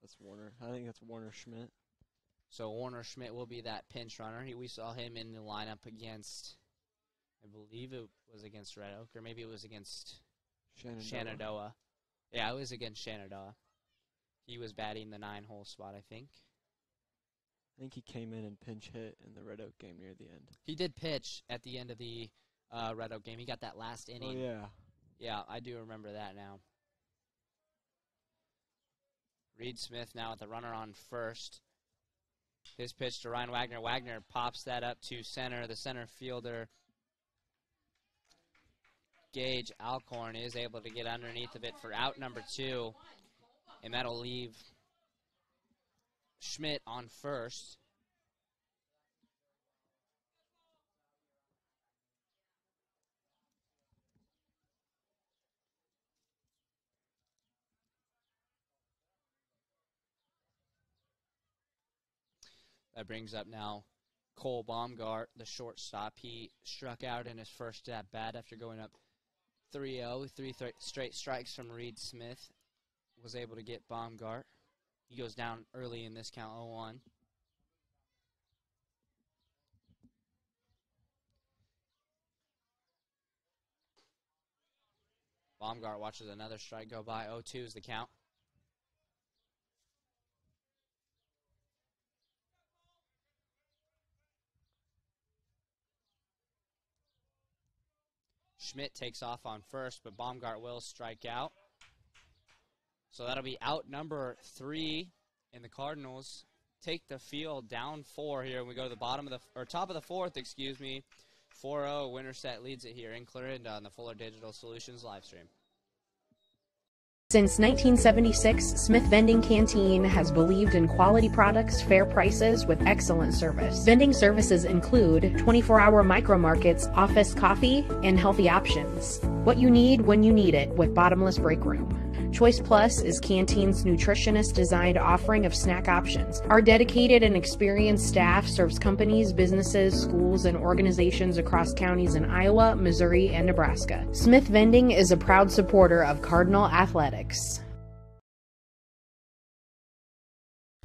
That's Warner. I think that's Warner Schmidt. So Warner Schmidt will be that pinch runner. We saw him in the lineup against, I believe it was against Red Oak, or maybe it was against Shenandoah. Yeah, it was against Shenandoah. He was batting the 9-hole spot, I think. I think he came in and pinch hit in the Red Oak game near the end. He did pitch at the end of the Red Oak game. He got that last inning. Oh, yeah. Yeah, I do remember that now. Reed Smith now with the runner on first. His pitch to Ryan Wagner. Wagner pops that up to center. The center fielder, Gage Alcorn, is able to get underneath of it for out number 2. And that'll leave Schmidt on first. That brings up now Cole Baumgart, the shortstop. He struck out in his first at-bat after going up 3-0. 3 straight strikes from Reed Smith. Was able to get Baumgart. He goes down early in this count, 0-1. Baumgart watches another strike go by. 0-2 is the count. Schmidt takes off on first, but Baumgart will strike out. So that'll be out number 3, and the Cardinals take the field down 4 here. We go to the top of the 4th, excuse me. 4-0, Winterset leads it here in Clarinda on the Fuller Digital Solutions live stream. Since 1976, Smith Vending Canteen has believed in quality products, fair prices, with excellent service. Vending services include 24-hour micro markets, office coffee, and healthy options. What you need when you need it with bottomless break room. Choice Plus is Canteen's nutritionist-designed offering of snack options. Our dedicated and experienced staff serves companies, businesses, schools, and organizations across counties in Iowa, Missouri, and Nebraska. Smith Vending is a proud supporter of Cardinal Athletics.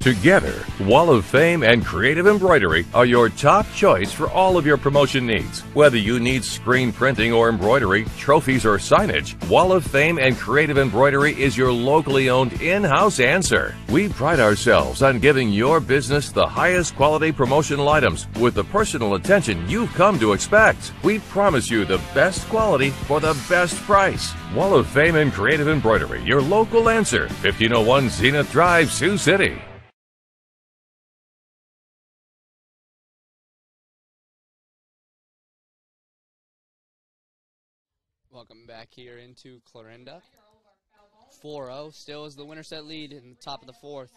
Together, Wall of Fame and Creative Embroidery are your top choice for all of your promotion needs. Whether you need screen printing or embroidery, trophies or signage, Wall of Fame and Creative Embroidery is your locally owned in-house answer. We pride ourselves on giving your business the highest quality promotional items with the personal attention you've come to expect. We promise you the best quality for the best price. Wall of Fame and Creative Embroidery, your local answer. 1501 Zenith Drive, Sioux City. Welcome back here into Clarinda. 4-0 still is the Winterset lead in the top of the fourth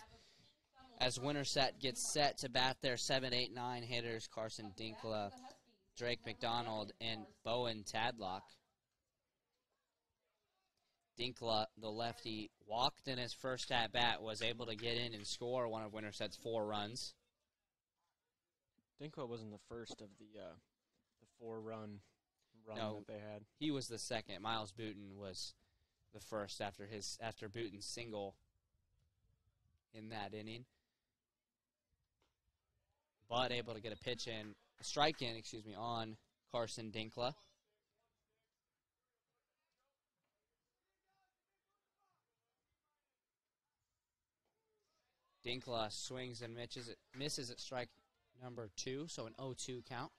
as Winterset gets set to bat their 7, 8, 9 hitters, Carson Dinkla, Drake McDonald, and Bowen Tadlock. Dinkla, the lefty, walked in his first at-bat, was able to get in and score one of Winterset's 4 runs. Dinkla wasn't the first of the 4-run run No, that they had. he was the second. Miles Booten was the first after Booten's single in that inning. But able to get a strike in, on Carson Dinkla. Dinkla swings and misses at strike number 2, so an 0-2 count.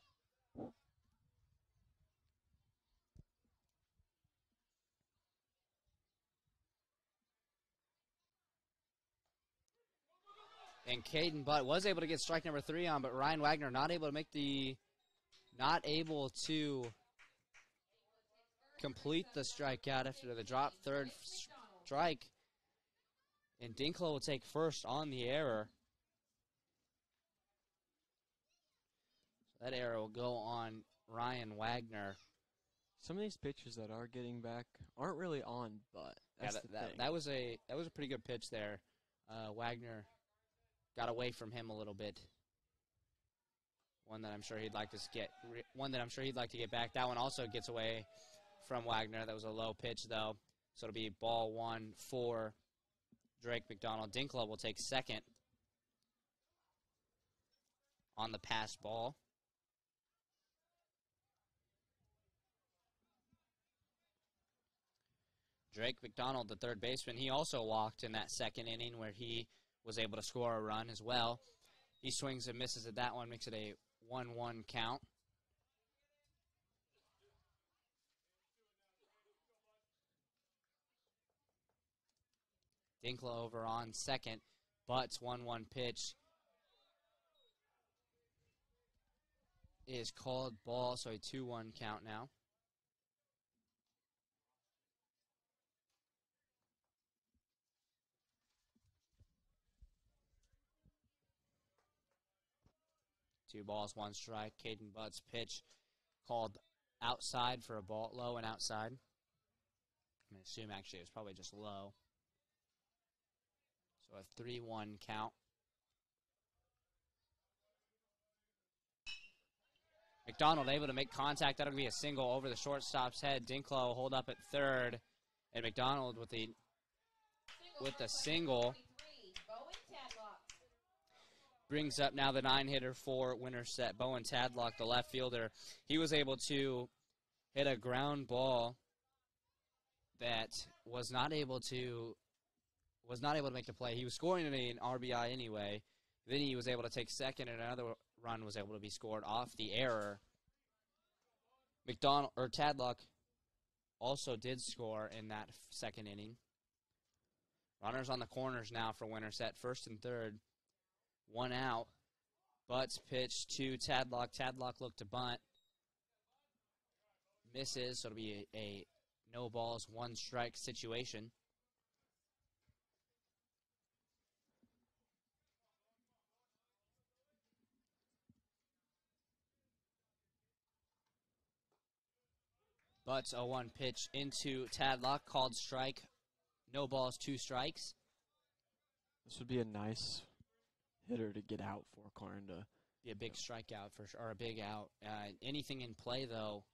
And Caden Butt was able to get strike number 3 on, but Ryan Wagner not able to complete the strikeout after the drop third strike. And Dinkla will take first on the error. That error will go on Ryan Wagner. Some of these pitches that are getting back aren't really on Butt. That's that was a pretty good pitch there. Wagner got away from him a little bit. One that I'm sure he'd like to get back. That one also gets away from Wagner. That was a low pitch though, so it'll be ball 1 for Drake McDonald. Dinkla will take second on the pass ball. Drake McDonald, the third baseman, he also walked in that second inning where he was able to score a run as well. He swings and misses at that one, makes it a 1-1 count. Dinkla over on second. Butt's 1-1 pitch is called ball, so a 2-1 count now. Two balls, one strike. Caden Butt's pitch called outside for a ball, low and outside. I'm going to assume actually it was probably just low. So a 3-1 count. McDonald able to make contact. That'll be a single over the shortstop's head. Dinkla will hold up at third, and McDonald with the single brings up now the 9-hitter for Winterset, Bowen Tadlock, the left fielder. He was able to hit a ground ball that was not able to make the play. He was scoring an RBI anyway. Then he was able to take second, and another run was able to be scored off the error. Tadlock also did score in that second inning. Runners on the corners now for Winterset, first and third. One out. Butt's pitch to Tadlock. Tadlock looked to bunt. Misses, so it'll be a no balls, one strike situation. Butt's 0-1 pitch into Tadlock, called strike. No balls, 2 strikes. This would be a nice hitter to get out for Clarinda. Be a big strikeout or a big out. Anything in play though,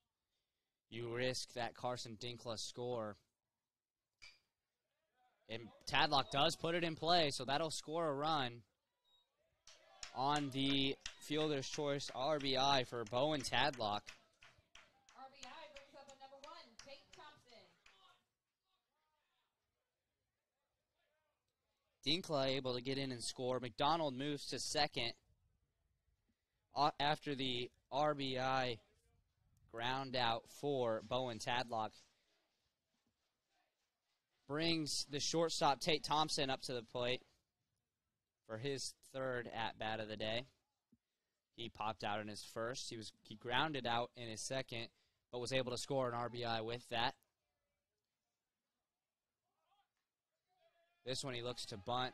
you risk that Carson Dinkla score. And Tadlock does put it in play, so that'll score a run. on the fielder's choice RBI for Bowen Tadlock. RBI brings up a number 1, Tate Thompson. Dinkla able to get in and score. McDonald moves to second after the RBI ground out for Bowen Tadlock. Brings the shortstop Tate Thompson up to the plate for his third at-bat of the day. He popped out in his first. He grounded out in his second, but was able to score an RBI with that. This one he looks to bunt.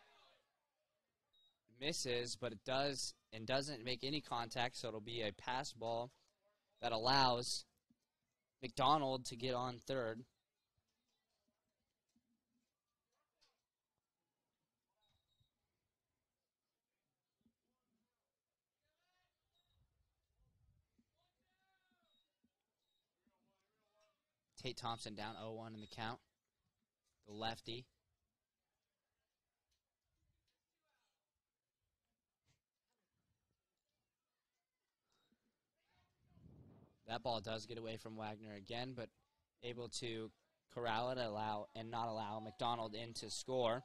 Misses, but it does and doesn't make any contact, so it'll be a pass ball that allows McDonald to get on third. Tate Thompson down 0-1 in the count. The lefty. That ball does get away from Wagner again, but able to corral it and not allow McDonald in to score.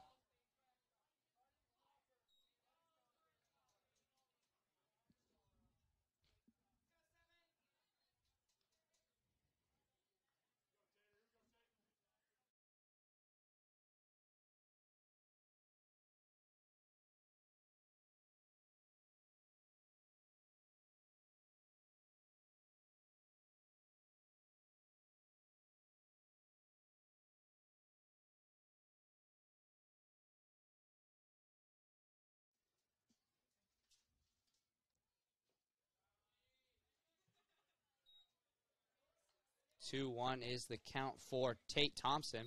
Two-one is the count for Tate Thompson.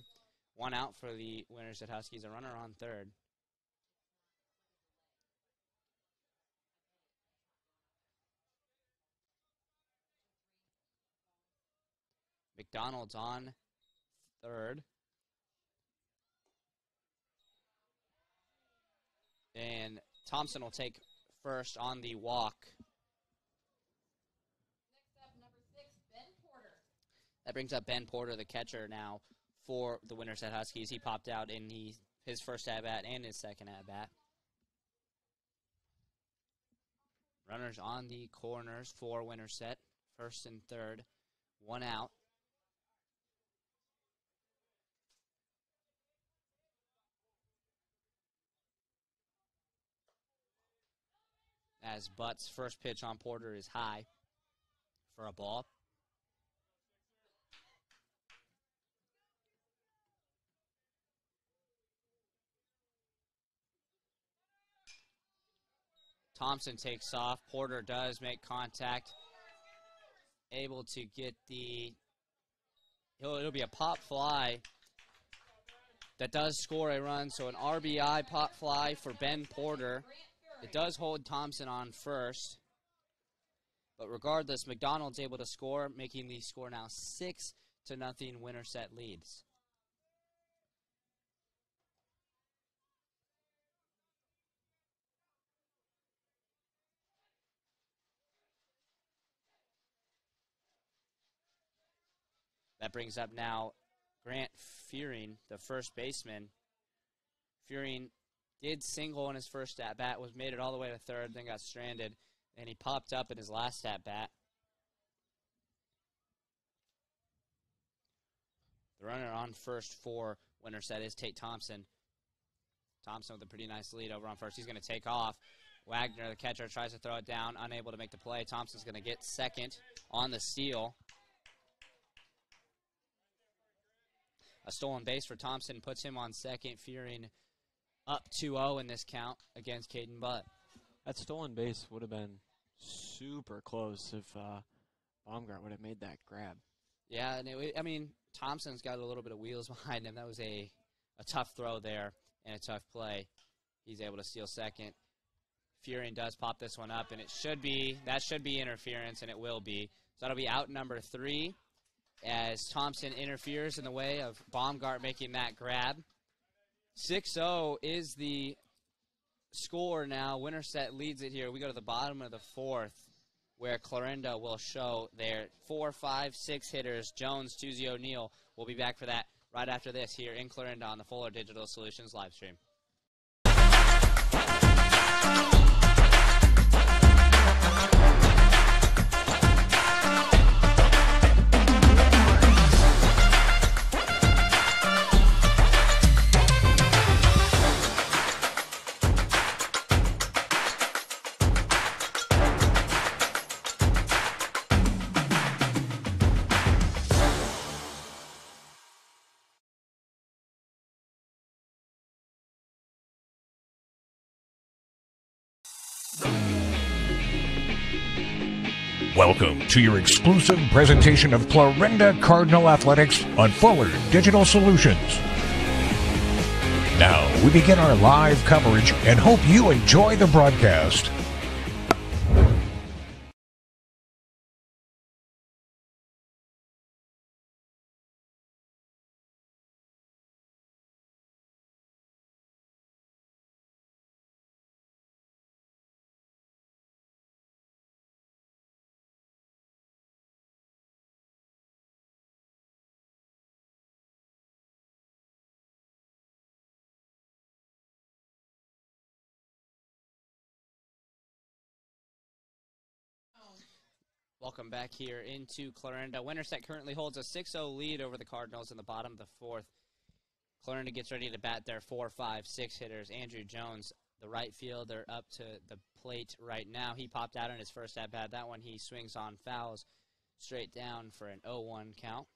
One out for the Winterset Huskies. A runner on third. McDonald's on third. And Thompson will take first on the walk. Next up, number 6, Ben Porter. That brings up Ben Porter, the catcher now for the Winterset Huskies. He popped out in his first at-bat and his second at-bat. Runners on the corners for Winterset. First and third. One out. As Butt's first pitch on Porter is high for a ball. Thompson takes off. Porter does make contact. Able to get it'll be a pop fly that does score a run. So an RBI pop fly for Ben Porter. It does hold Thompson on first. But regardless, McDonald's able to score, making the score now 6-0. Winterset leads. That brings up now Grant Fearing, the first baseman. Fearing did single in his first at-bat, made it all the way to third, then got stranded, and he popped up in his last at-bat. The runner on first for Winterset is Tate Thompson. Thompson with a pretty nice lead over on first. He's going to take off. Wagner, the catcher, tries to throw it down, unable to make the play. Thompson's going to get second on the steal. A stolen base for Thompson puts him on second, Fearing up 2-0 in this count against Caden Butt. That stolen base would have been super close if Baumgart would have made that grab. Yeah, and Thompson's got a little bit of wheels behind him. That was a tough throw there and a tough play. He's able to steal second. Fearing does pop this one up, and that should be interference, and it will be. So that'll be out number 3 as Thompson interferes in the way of Baumgart making that grab. 6-0 is the score now. Winterset leads it here. We go to the bottom of the fourth, where Clarinda will show their 4, 5, 6 hitters. Jones, Tuzio, O'Neill. We'll be back for that right after this here in Clarinda on the Fuller Digital Solutions live stream. Welcome to your exclusive presentation of Clarinda Cardinal Athletics on Fuller Digital Solutions. Now we begin our live coverage and hope you enjoy the broadcast. Welcome back here into Clarinda. Winterset currently holds a 6-0 lead over the Cardinals in the bottom of the fourth. Clarinda gets ready to bat their 4, 5, 6 hitters. Andrew Jones, the right fielder, up to the plate right now. He popped out in his first at-bat. That one he swings on fouls straight down for an 0-1 count.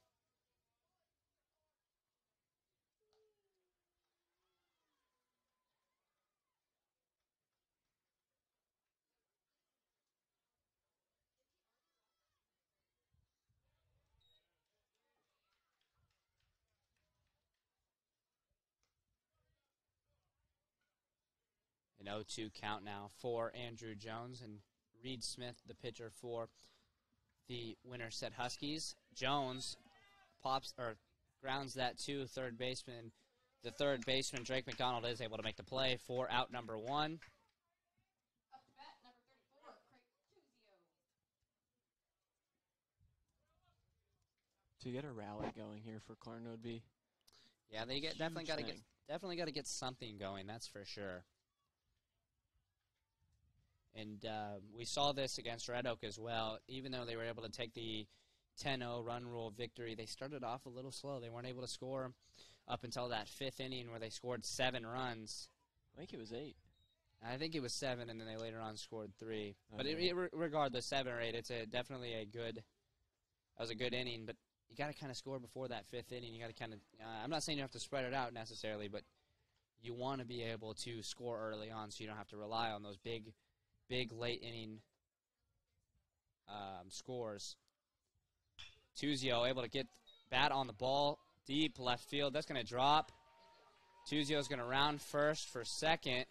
An 0-2 count now for Andrew Jones, and Reed Smith, the pitcher for the Winterset Huskies. Jones grounds that to third baseman. The third baseman, Drake McDonald, is able to make the play for out number 1. To get a rally going here for Clarinda would be definitely got to get something going. That's for sure. And we saw this against Red Oak as well. Even though they were able to take the 10-0 run rule victory, they started off a little slow. They weren't able to score up until that 5th inning where they scored 7 runs. I think it was 8. I think it was 7, and then they later on scored 3. But Okay. Regardless, 7 or 8, it's definitely a good inning. But you got to kind of score before that 5th inning. You got to kind of I'm not saying you have to spread it out necessarily, but you want to be able to score early on so you don't have to rely on those big late inning scores. Tuzio able to get bat on the ball, deep left field. That's going to drop. Tuzio's going to round first for second.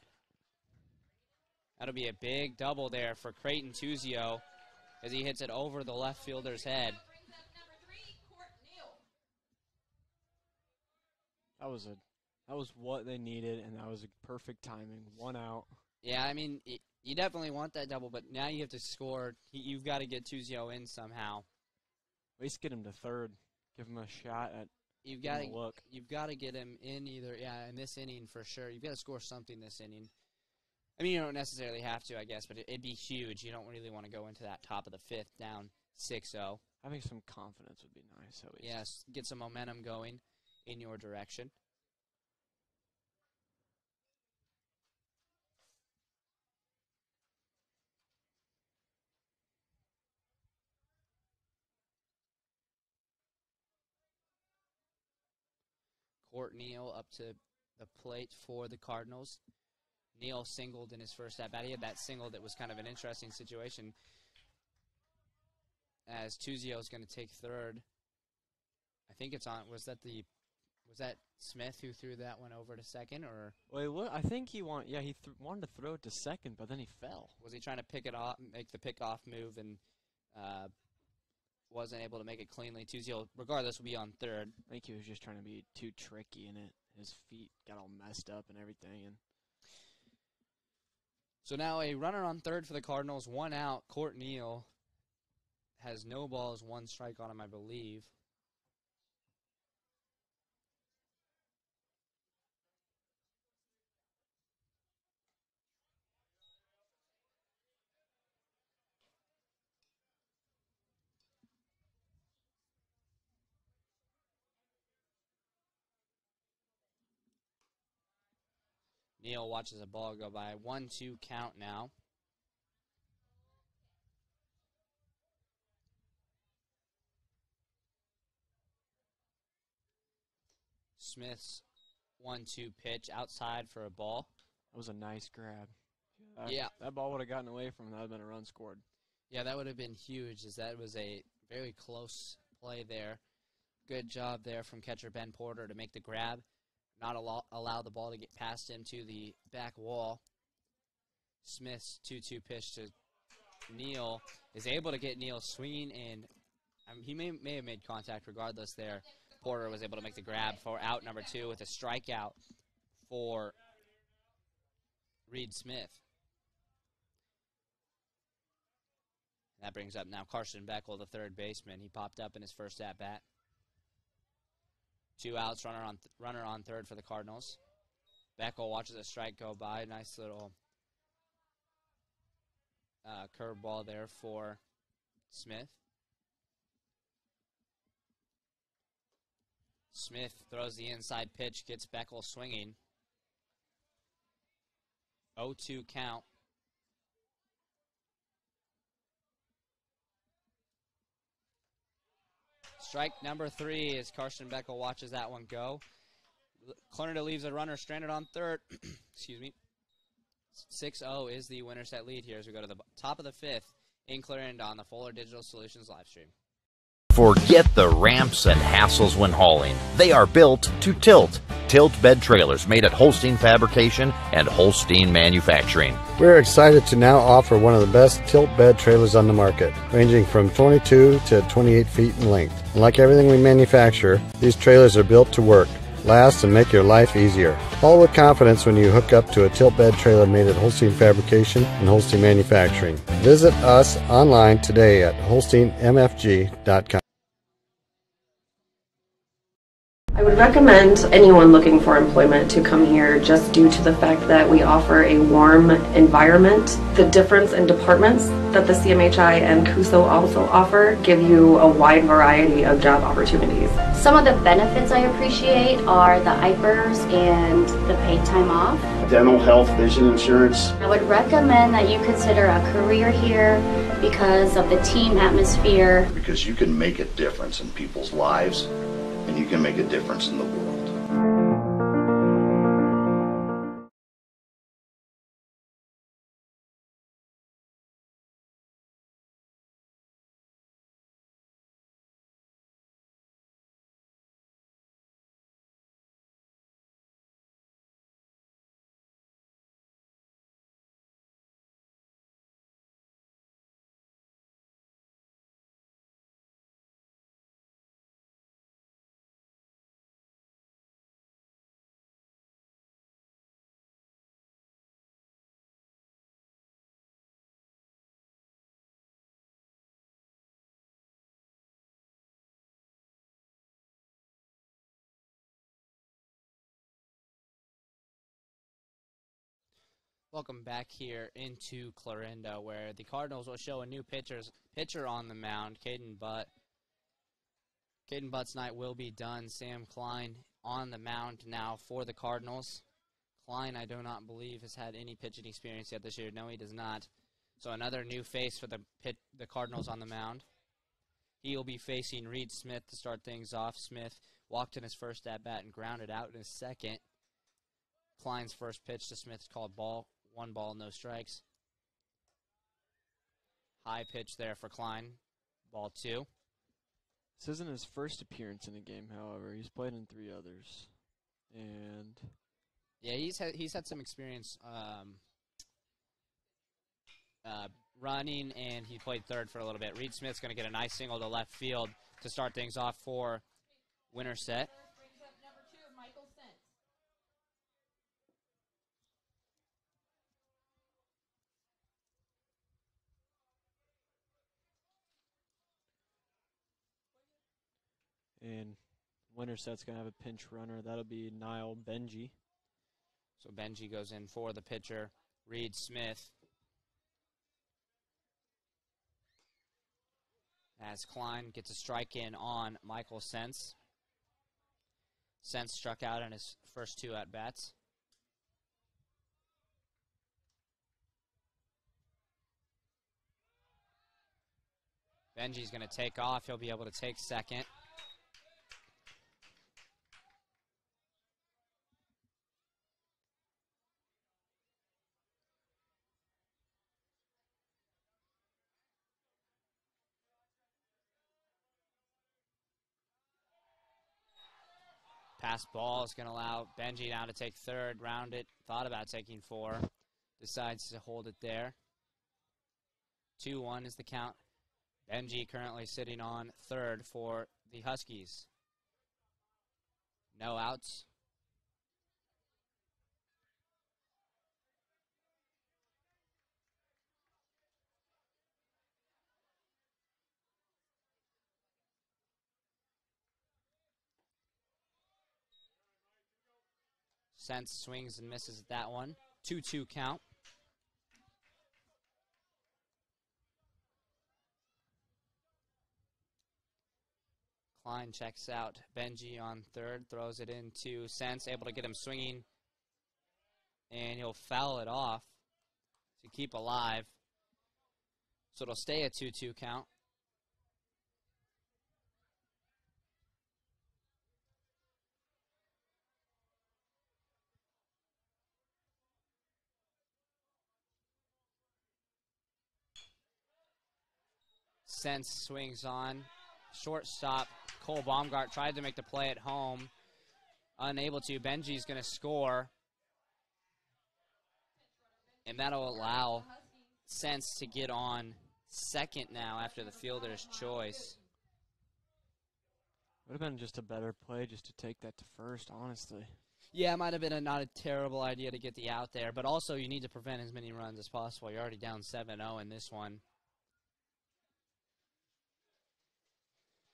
That'll be a big double there for Creighton Tuzio as he hits it over the left fielder's head. That was what they needed, and that was a perfect timing. 1 out. Yeah, I mean, you definitely want that double, but now you have to score. You've got to get Tuzio in somehow. At least get him to third. Give him a shot at You've got to get him in in this inning for sure. You've got to score something this inning. I mean, you don't necessarily have to, I guess, but it'd be huge. You don't really want to go into that top of the 5th down 6-0. Having some confidence would be nice. At least. Yes, get some momentum going in your direction. Court Neal up to the plate for the Cardinals. Neal singled in his first at-bat. He had that single that was kind of an interesting situation as Tuzio is going to take third. I think it's on. Was that Smith who threw that one over to second, or? Well, I think he wanted to throw it to second, but then he fell. Was he trying to pick it off, make the pick-off move, and wasn't able to make it cleanly? Tuzio, regardless, will be on third. I think he was just trying to be too tricky in it. His feet got all messed up and everything. And So now a runner on third for the Cardinals, 1 out. Court Neal has no balls, 1 strike on him, I believe. Neal watches a ball go by. 1-2 count now. Smith's 1-2 pitch outside for a ball. That was a nice grab. Yeah. That ball would have gotten away from him. That would have been a run scored. Yeah, that would have been huge, as that was a very close play there. Good job there from catcher Ben Porter to make the grab, not allow the ball to get past him to the back wall. Smith's 2-2 pitch to Neal is able to get Neal swinging, and he may have made contact regardless there. Porter was able to make the grab for out number 2 with a strikeout for Reed Smith. That brings up now Carson Beckel, the third baseman. He popped up in his first at-bat. 2 outs, runner on third for the Cardinals. Beckel watches a strike go by. Nice little curveball there for Smith. Smith throws the inside pitch, gets Beckel swinging. 0-2 count. Strike number 3 as Carson Beckel watches that one go. Clarinda leaves a runner stranded on third. Excuse me. 6-0 is the Winterset lead here as we go to the top of the 5th in Clarinda on the Fuller Digital Solutions live stream. Forget the ramps and hassles when hauling. They are built to tilt. Tilt bed trailers made at Holstein Fabrication and Holstein Manufacturing. We're excited to now offer one of the best tilt bed trailers on the market, ranging from 22 to 28 feet in length. And like everything we manufacture, these trailers are built to work, last, and make your life easier. Haul with confidence when you hook up to a tilt bed trailer made at Holstein Fabrication and Holstein Manufacturing. Visit us online today at holsteinmfg.com. I would recommend anyone looking for employment to come here just due to the fact that we offer a warm environment. The difference in departments that the CMHI and CUSO also offer give you a wide variety of job opportunities. Some of the benefits I appreciate are the IPERS and the paid time off. Dental, health, vision insurance. I would recommend that you consider a career here because of the team atmosphere. Because you can make a difference in people's lives, and you can make a difference in the world. Welcome back here into Clarinda, where the Cardinals will show a new pitcher on the mound, Caden Butt. Caden Butt's night will be done. Sam Klein on the mound now for the Cardinals. Klein, I do not believe, has had any pitching experience yet this year. No, he does not. So another new face for the Cardinals on the mound. He will be facing Reed Smith to start things off. Smith walked in his first at-bat and grounded out in his second. Klein's first pitch to Smith is called ball. 1 ball, no strikes. High pitch there for Klein. Ball 2. This isn't his first appearance in a game, however. He's played in 3 others. And yeah, he's had some experience running, and he played third for a little bit. Reed Smith's going to get a nice single to left field to start things off for Winterset. And Winterset's going to have a pinch runner. That'll be Niall Benji. So Benji goes in for the pitcher, Reed Smith. As Klein gets a strike in on Michael Sense. Sense struck out in his first 2 at-bats. Benji's going to take off. He'll be able to take second. Pass ball is going to allow Benji now to take third, round it, thought about taking 4, decides to hold it there. 2-1 is the count. Benji currently sitting on third for the Huskies. No outs. Sense swings and misses at that one. 2-2 count. Klein checks out Benji on third, throws it into Sense, able to get him swinging, and he'll foul it off to keep alive. So it'll stay a 2-2 count. Sense swings on. Shortstop Cole Baumgart tried to make the play at home. Unable to. Benji's going to score. And that'll allow Sense to get on second now after the fielder's choice. Would have been just a better play just to take that to first, honestly. Yeah, it might have been not a terrible idea to get the out there, but also you need to prevent as many runs as possible. You're already down 7-0 in this one.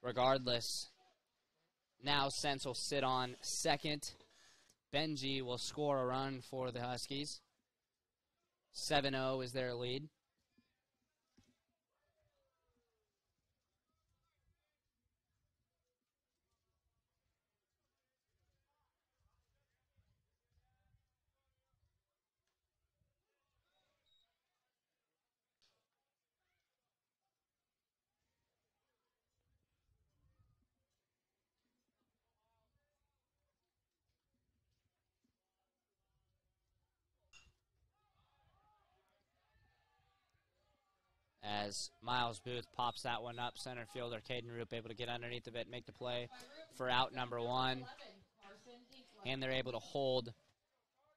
Regardless, now Sense will sit on second. Benji will score a run for the Huskies. 7-0 is their lead. As Miles Booth pops that one up, center fielder Caden Roop able to get underneath of it, make the play for out number 1. And they're able to hold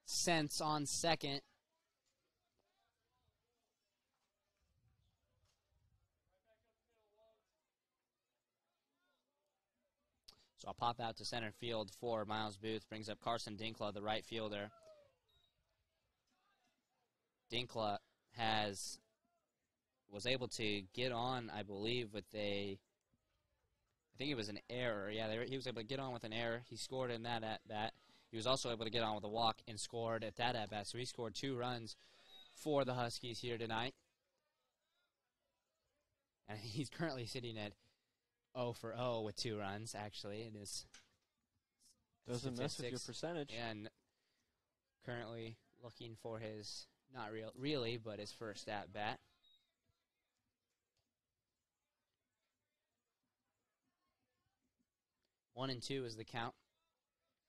Sense on second. So I'll pop out to center field for Miles Booth. Brings up Carson Dinkla, the right fielder. Dinkla was able to get on, I believe, with I think it was an error. Yeah, he was able to get on with an error. He scored in that at-bat. He was also able to get on with a walk and scored at that at-bat. So he scored 2 runs for the Huskies here tonight. And he's currently sitting at 0 for 0 with 2 runs, actually, in his Doesn't mess with your percentage. And currently looking for his, not really, but his first at-bat. One and 2 is the count.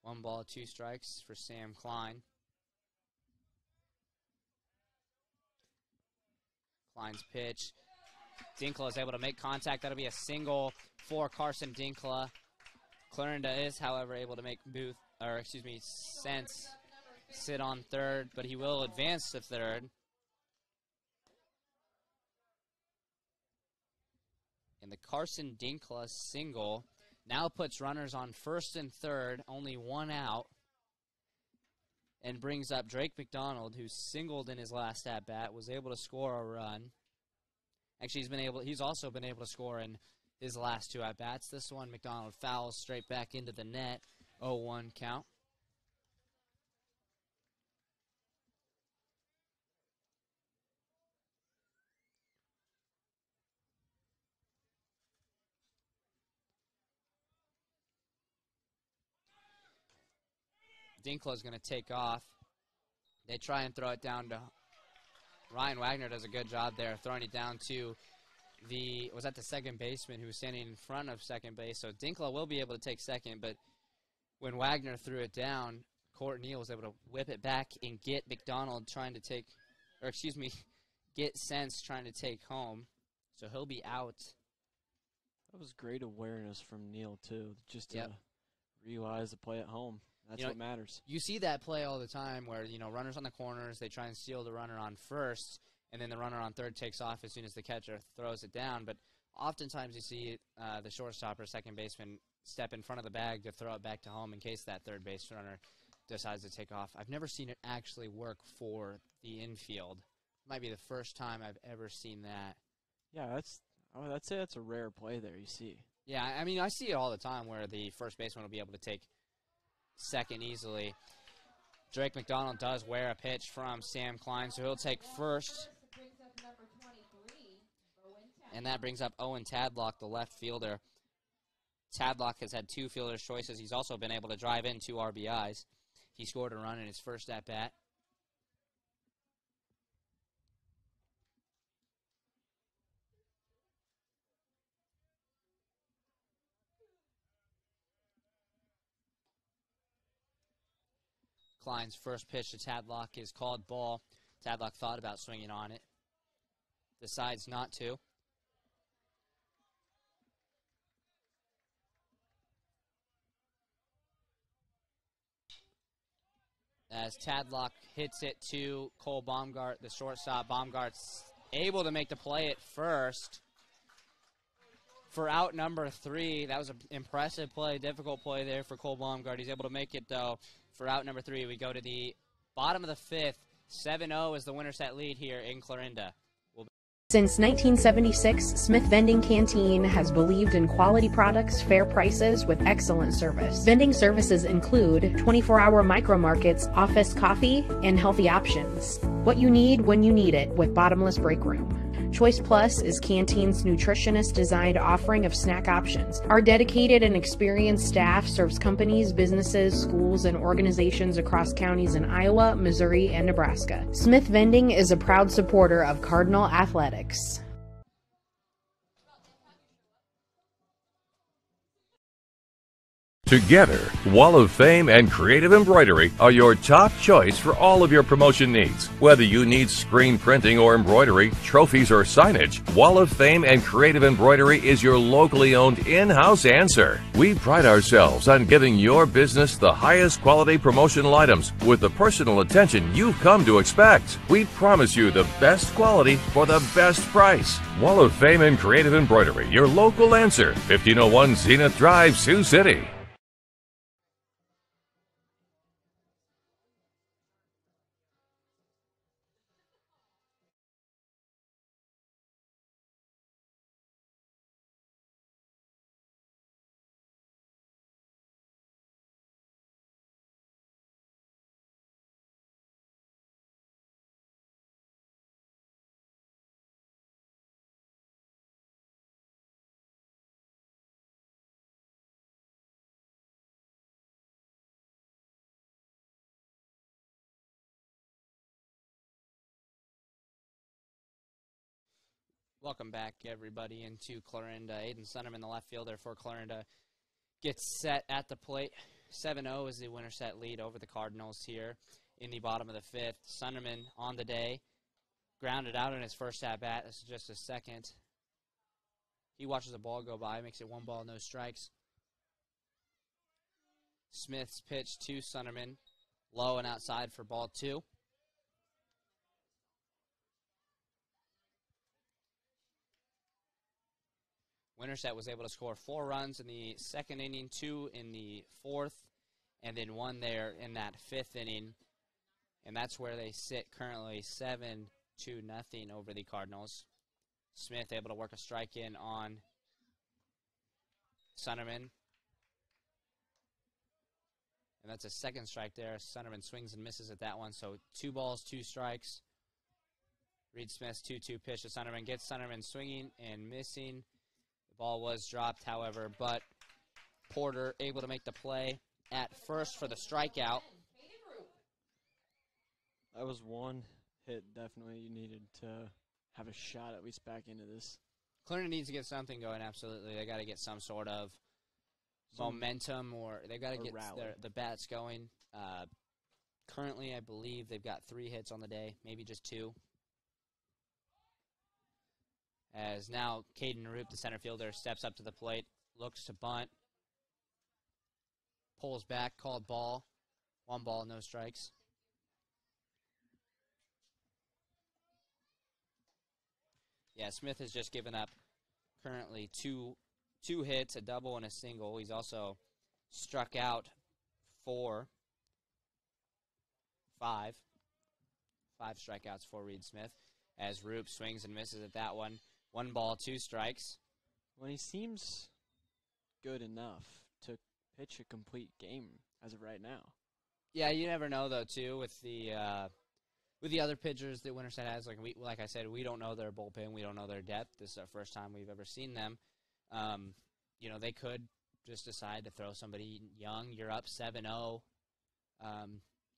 1 ball, 2 strikes for Sam Klein. Klein's pitch. Dinkla is able to make contact. That'll be a single for Carson Dinkla. Clarinda is, however, able to make Sense sit on third, but he will advance to third. And the Carson Dinkla single now puts runners on first and third, only 1 out, and brings up Drake McDonald, who singled in his last at-bat, was able to score a run. Actually, he's also been able to score in his last 2 at-bats. This one, McDonald fouls straight back into the net. 0-1 count. Dinklow's going to take off. They try and throw it down to Ryan Wagner. Does a good job there, throwing it down to the second baseman who was standing in front of second base. So Dinklow will be able to take second, but when Wagner threw it down, Court Neal was able to whip it back and get McDonald trying to take, or excuse me, get Sense trying to take home. So he'll be out. That was great awareness from Neal, too, just to realize the play at home. That's what matters. You see that play all the time where, runners on the corners, they try and steal the runner on first, and then the runner on third takes off as soon as the catcher throws it down. But oftentimes you see the shortstop or second baseman step in front of the bag to throw it back to home in case that third base runner decides to take off. I've never seen it actually work for the infield. It might be the first time I've ever seen that. Yeah, I'd say that's a rare play there you see. Yeah, I mean, I see it all the time where the first baseman will be able to take second easily. Drake McDonald does wear a pitch from Sam Klein, so he'll take first. And that brings up Owen Tadlock, the left fielder. Tadlock has had 2 fielder's choices. He's also been able to drive in 2 RBIs. He scored a run in his first at-bat. Klein's first pitch to Tadlock is called ball. Tadlock thought about swinging on it. Decides not to. As Tadlock hits it to Cole Baumgart, the shortstop. Baumgart's able to make the play at first for out number 3. That was an impressive play, difficult play there for Cole Baumgart. He's able to make it, though, for out number 3. We go to the bottom of the 5th. 7-0 is the Winterset lead here in Clarinda. Since 1976, Smith Vending Canteen has believed in quality products, fair prices, with excellent service. Vending services include 24-hour micro markets, office coffee, and healthy options. What you need when you need it with bottomless break room. Choice Plus is Canteen's nutritionist-designed offering of snack options. Our dedicated and experienced staff serves companies, businesses, schools, and organizations across counties in Iowa, Missouri, and Nebraska. Smith Vending is a proud supporter of Cardinal Athletics. Together, Wall of Fame and Creative Embroidery are your top choice for all of your promotion needs. Whether you need screen printing or embroidery, trophies or signage, Wall of Fame and Creative Embroidery is your locally owned in-house answer. We pride ourselves on giving your business the highest quality promotional items with the personal attention you've come to expect. We promise you the best quality for the best price. Wall of Fame and Creative Embroidery, your local answer. 1501 Zenith Drive, Sioux City. Welcome back, everybody, into Clarinda. Aiden Sunderman, the left fielder for Clarinda, gets set at the plate. 7-0 is the Winterset lead over the Cardinals here in the bottom of the 5th. Sunderman on the day, grounded out in his first at-bat. This is just his second. He watches a ball go by, makes it 1 ball, no strikes. Smith's pitch to Sunderman, low and outside for ball 2. Winterset was able to score 4 runs in the second inning, 2 in the 4th, and then 1 there in that 5th inning. And that's where they sit currently, 7-0 over the Cardinals. Smith able to work a strike in on Sunderman. And that's a second strike there. Sunderman swings and misses at that one. So 2 balls, 2 strikes. Reed Smith's 2-2 pitch to Sunderman. Gets Sunderman swinging and missing. The ball was dropped, however, but Porter able to make the play at first for the strikeout. That was one hit definitely you needed to have a shot at least back into this. Clarinda needs to get something going, absolutely. They got to get some sort of momentum, or they've got to get the bats going. Currently, I believe they've got 3 hits on the day, maybe just 2. As now Caden Roop, the center fielder, steps up to the plate, looks to bunt, pulls back, called ball. 1 ball, no strikes. Yeah, Smith has just given up currently two hits, a double and a single. He's also struck out 5 strikeouts for Reed Smith, as Roop swings and misses at that one. 1 ball, 2 strikes. Well, he seems good enough to pitch a complete game as of right now. Yeah, you never know though too with the other pitchers that Winterset has. Like I said, we don't know their bullpen, we don't know their depth. This is our first time we've ever seen them. They could just decide to throw somebody young. You're up 7-0.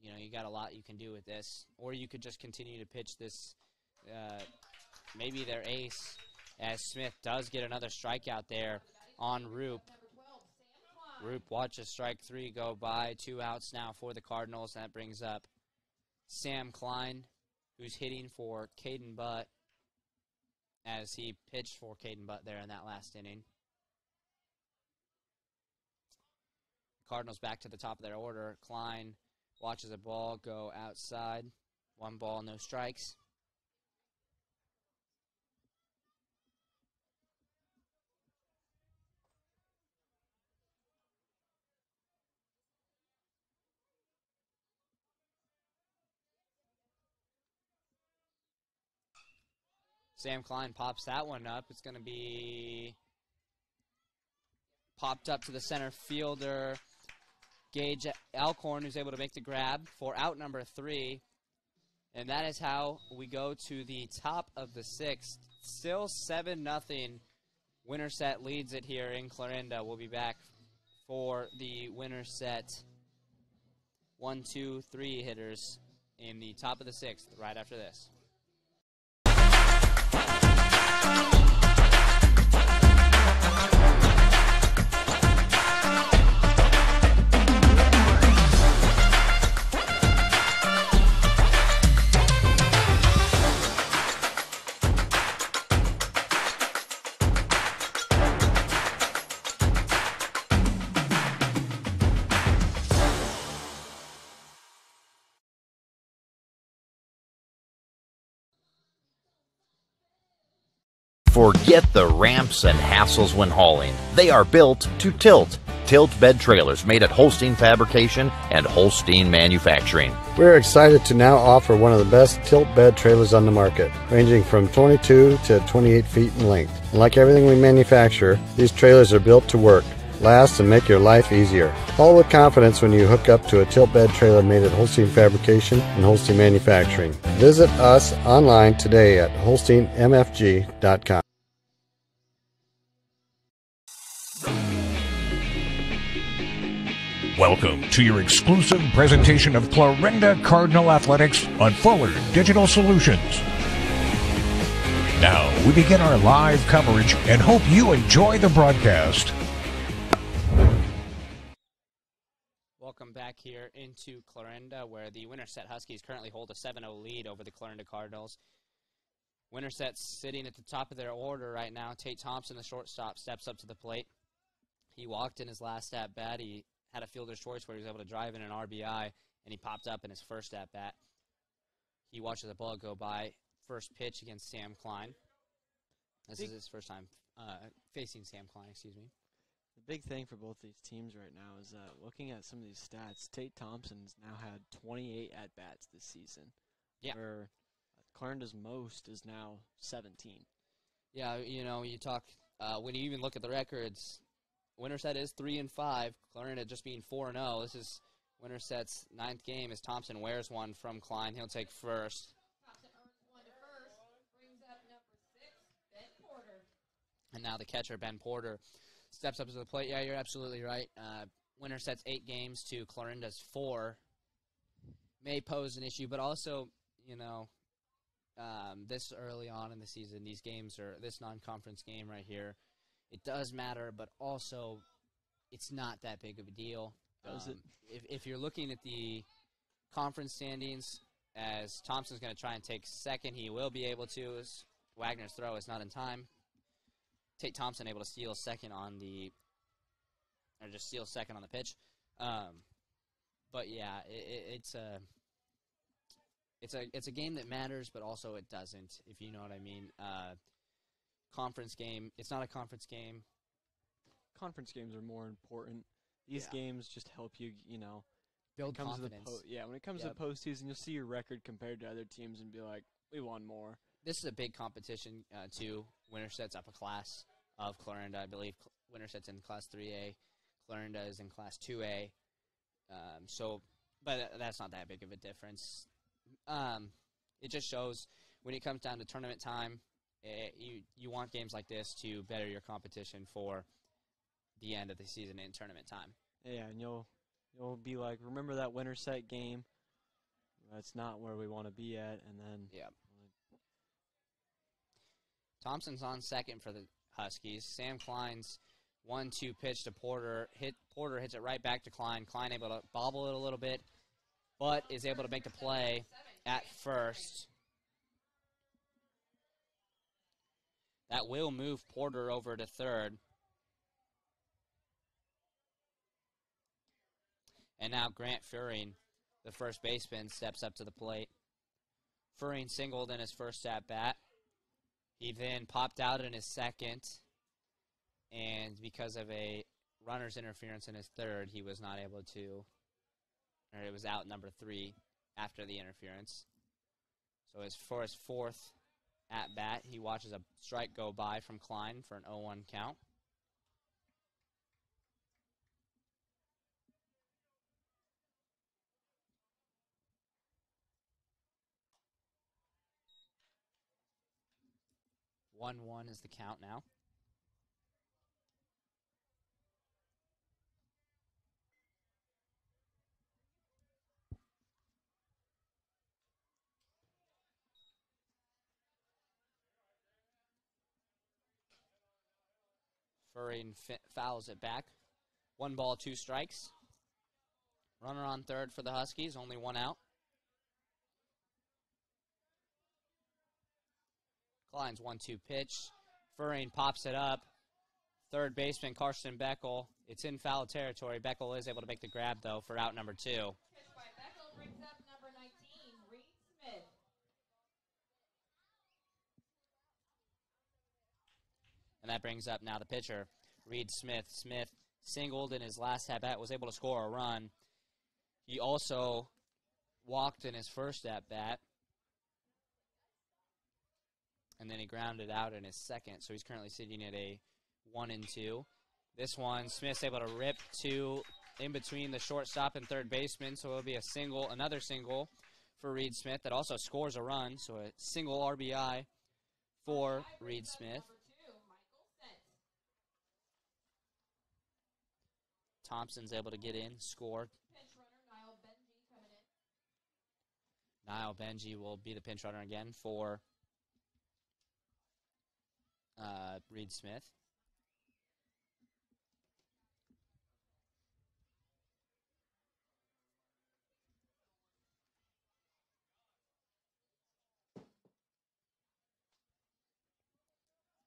You got a lot you can do with this, or you could just continue to pitch this. Maybe their ace, as Smith does get another strikeout there on Roop. Roop watches strike 3 go by. 2 outs now for the Cardinals. That brings up Sam Klein, who's hitting for Caden Butt, as he pitched for Caden Butt there in that last inning. Cardinals back to the top of their order. Klein watches a ball go outside. 1 ball, no strikes. Sam Klein pops that one up. It's going to be popped up to the center fielder, Gage Alcorn, who's able to make the grab for out number 3. And that is how we go to the top of the 6th. Still 7-0. Winterset leads it here in Clarinda. We'll be back for the Winterset 1, 2, 3 hitters in the top of the 6th right after this. Forget the ramps and hassles when hauling. They are built to tilt. Tilt bed trailers made at Holstein Fabrication and Holstein Manufacturing. We're excited to now offer one of the best tilt bed trailers on the market, ranging from 22 to 28 feet in length. And like everything we manufacture, these trailers are built to work, last, and make your life easier. Haul with confidence when you hook up to a tilt bed trailer made at Holstein Fabrication and Holstein Manufacturing. Visit us online today at holsteinmfg.com. Welcome to your exclusive presentation of Clarinda Cardinal Athletics on Fuller Digital Solutions. Now we begin our live coverage and hope you enjoy the broadcast. Welcome back here into Clarinda, where the Winterset Huskies currently hold a 7-0 lead over the Clarinda Cardinals. Winterset's sitting at the top of their order right now. Tate Thompson, the shortstop, steps up to the plate. He walked in his last at-bat. He had a fielder's choice where he was able to drive in an RBI, and he popped up in his first at-bat. He watches the ball go by. First pitch against Sam Klein. This is his first time facing Sam Klein, excuse me. The big thing for both these teams right now is looking at some of these stats, Tate Thompson's now had 28 at-bats this season. Yeah. Where Clarinda's most is now 17. Yeah, you talk, when you even look at the records, Winterset is 3-5. Clarinda just being 4-0. This is Winterset's 9th game as Thompson wears one from Klein. He'll take first. Thompson earns one to first. Brings up number 6, Ben Porter. And now the catcher, Ben Porter, steps up to the plate. Yeah, you're absolutely right. Winterset's 8 games to Clarinda's 4 may pose an issue, but also, you know, this early on in the season, these games are this non-conference game right here. It does matter, but also it's not that big of a deal. Does it? If you're looking at the conference standings, as Thompson's going to try and take second, he will be able to. As Wagner's throw is not in time. Tate Thompson able to steal second on the, or just steal second on the pitch. But yeah, it's a game that matters, but also it doesn't, if you know what I mean. Conference game, it's not a conference game. Conference games are more important. These games just help you, you know, build when it comes confidence. when it comes to the postseason, you'll see your record compared to other teams and be like, we won more. This is a big competition, too. Winterset's up a class of Clarinda. I believe Winterset's in Class 3A. Clarinda is in Class 2A. But that's not that big of a difference. It just shows when it comes down to tournament time, you want games like this to better your competition for the end of the season in tournament time. Yeah, and you'll be like, remember that Winterset game? That's not where we want to be at, and then Thompson's on second for the Huskies. Sam Klein's 1-2 pitch to Porter. Porter hits it right back to Klein. Klein able to bobble it a little bit, but is able to make the play at first. That will move Porter over to third. And now Grant Furing, the first baseman, steps up to the plate. Furing singled in his first at-bat. He then popped out in his second, and because of a runner's interference in his third, he was not able to, or it was out number 3 after the interference. So for his fourth at-bat, he watches a strike go by from Klein for an 0-1 count. One is the count now. Furing fouls it back. 1 ball, 2 strikes. Runner on third for the Huskies, only 1 out. Klein's 1-2 pitch. Furing pops it up. Third baseman Karsten Beckel. It's in foul territory. Beckel is able to make the grab, though, for out number 2. Pitch by Beckel brings up number 19, Reed Smith. And that brings up now the pitcher, Reed Smith. Smith singled in his last at-bat, was able to score a run. He also walked in his first at-bat. And then he grounded out in his second, so he's currently sitting at a 1-2. This one, Smith's able to rip to in between the shortstop and third baseman, so it'll be a single, another single for Reed Smith that also scores a run, so a single RBI for Reed Smith. Thompson's able to get in, score. Pinch runner Niall Benji coming in. Niall Benji will be the pinch runner again for Reed Smith.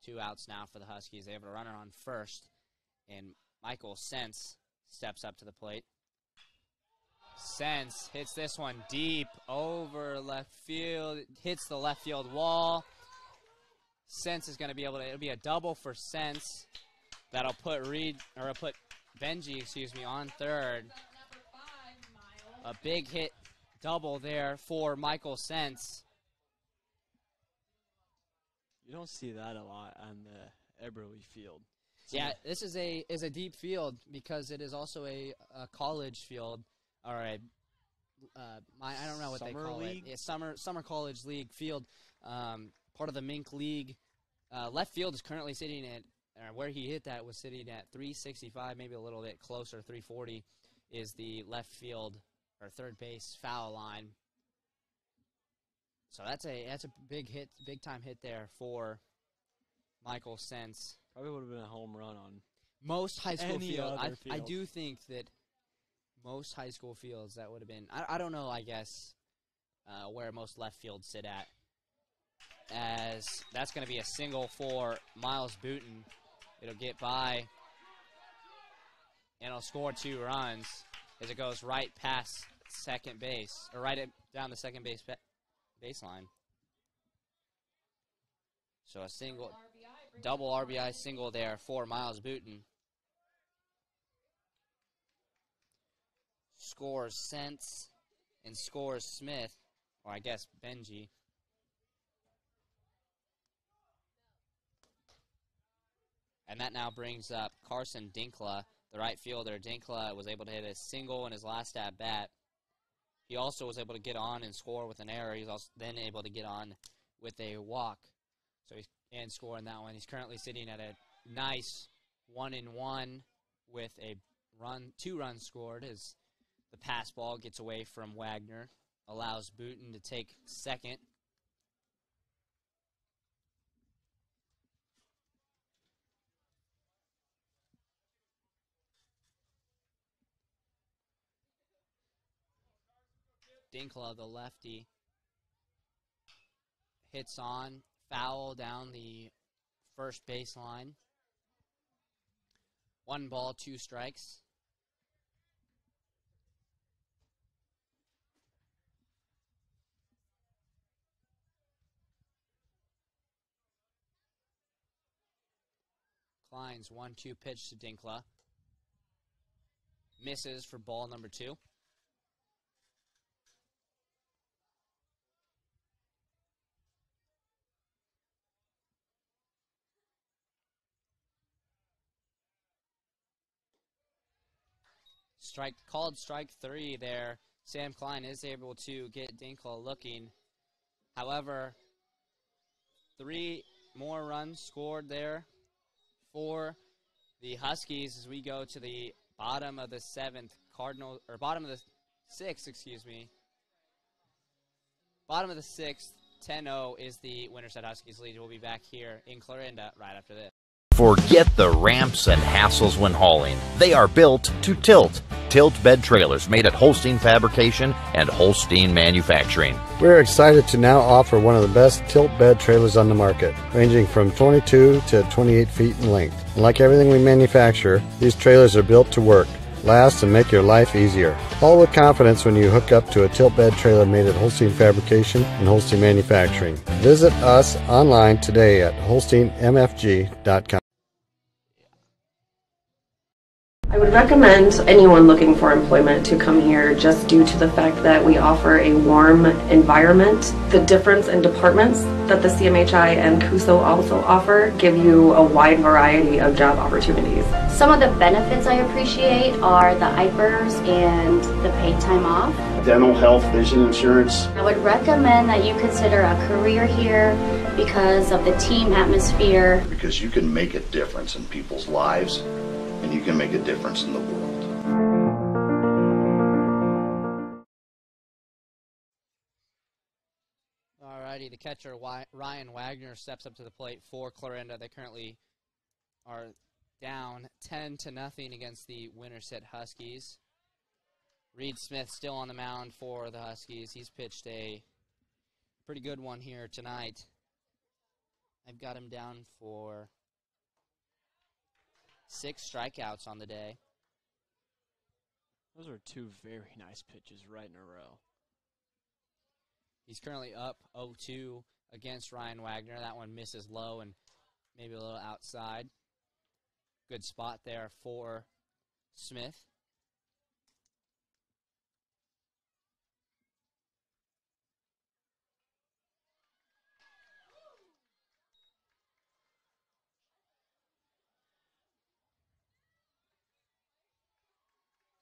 Two outs now for the Huskies. They have a runner on first, and Michael Sense steps up to the plate. Sense hits this one deep over left field. Hits the left field wall. Sense is going to be able to, it'll be a double for Sense. That'll put Benji, on third. A big hit double there for Michael Sense. You don't see that a lot on the Eberly field. Yeah, this is a deep field because it is also a college field, or I don't know what they call it. Yeah, summer college league field, part of the Mink League. Left field is currently sitting at where he hit that was sitting at 365, maybe a little bit closer. 340 is the left field or third base foul line. So that's a big hit, big time hit there for Michael Sense. Probably would have been a home run on most high school fields. I field. do think that most high school fields that would have been. I don't know. I guess where most left fields sit at. As that's going to be a single for Miles Booten. It'll get by, and it'll score 2 runs as it goes right past second base, or down the second baseline. So a single, double RBI single there for Miles Booten. Scores Sense and scores Smith, or I guess Benji. And that now brings up Carson Dinkla, the right fielder. Dinkla was able to hit a single in his last at-bat. He also was able to get on and score with an error. He was also then able to get on with a walk. So and score in that one. He's currently sitting at a nice 1-1 with a 2 runs scored as the pass ball gets away from Wagner, allows Booten to take second. Dinkla, the lefty, hits on, foul down the first baseline. 1 ball, 2 strikes. Klein's 1-2 pitch to Dinkla. Misses for ball number 2. Called strike 3 there. Sam Klein is able to get Dinkla looking. However, 3 more runs scored there for the Huskies as we go to the bottom of the 7th. Bottom of the 6th, excuse me. Bottom of the 6th, 10-0 is the Winterset Huskies lead. We'll be back here in Clarinda right after this. Forget the ramps and hassles when hauling. They are built to tilt. Tilt bed trailers made at Holstein Fabrication and Holstein Manufacturing. We're excited to now offer one of the best tilt bed trailers on the market, ranging from 22 to 28 feet in length. And like everything we manufacture, these trailers are built to work, last, and make your life easier. All with confidence when you hook up to a tilt bed trailer made at Holstein Fabrication and Holstein Manufacturing. Visit us online today at holsteinmfg.com. I would recommend anyone looking for employment to come here just due to the fact that we offer a warm environment. The difference in departments that the CMHI and CUSO also offer give you a wide variety of job opportunities. Some of the benefits I appreciate are the IPERS and the paid time off. Dental, health, vision insurance. I would recommend that you consider a career here because of the team atmosphere. Because you can make a difference in people's lives, and you can make a difference in the world. Alrighty, the catcher Ryan Wagner steps up to the plate for Clarinda. They currently are down 10-0 against the Winterset Huskies. Reed Smith still on the mound for the Huskies. He's pitched a pretty good one here tonight. I've got him down for 6 strikeouts on the day. Those are 2 very nice pitches right in a row. He's currently up 0-2 against Ryan Wagner. That one misses low and maybe a little outside. Good spot there for Smith.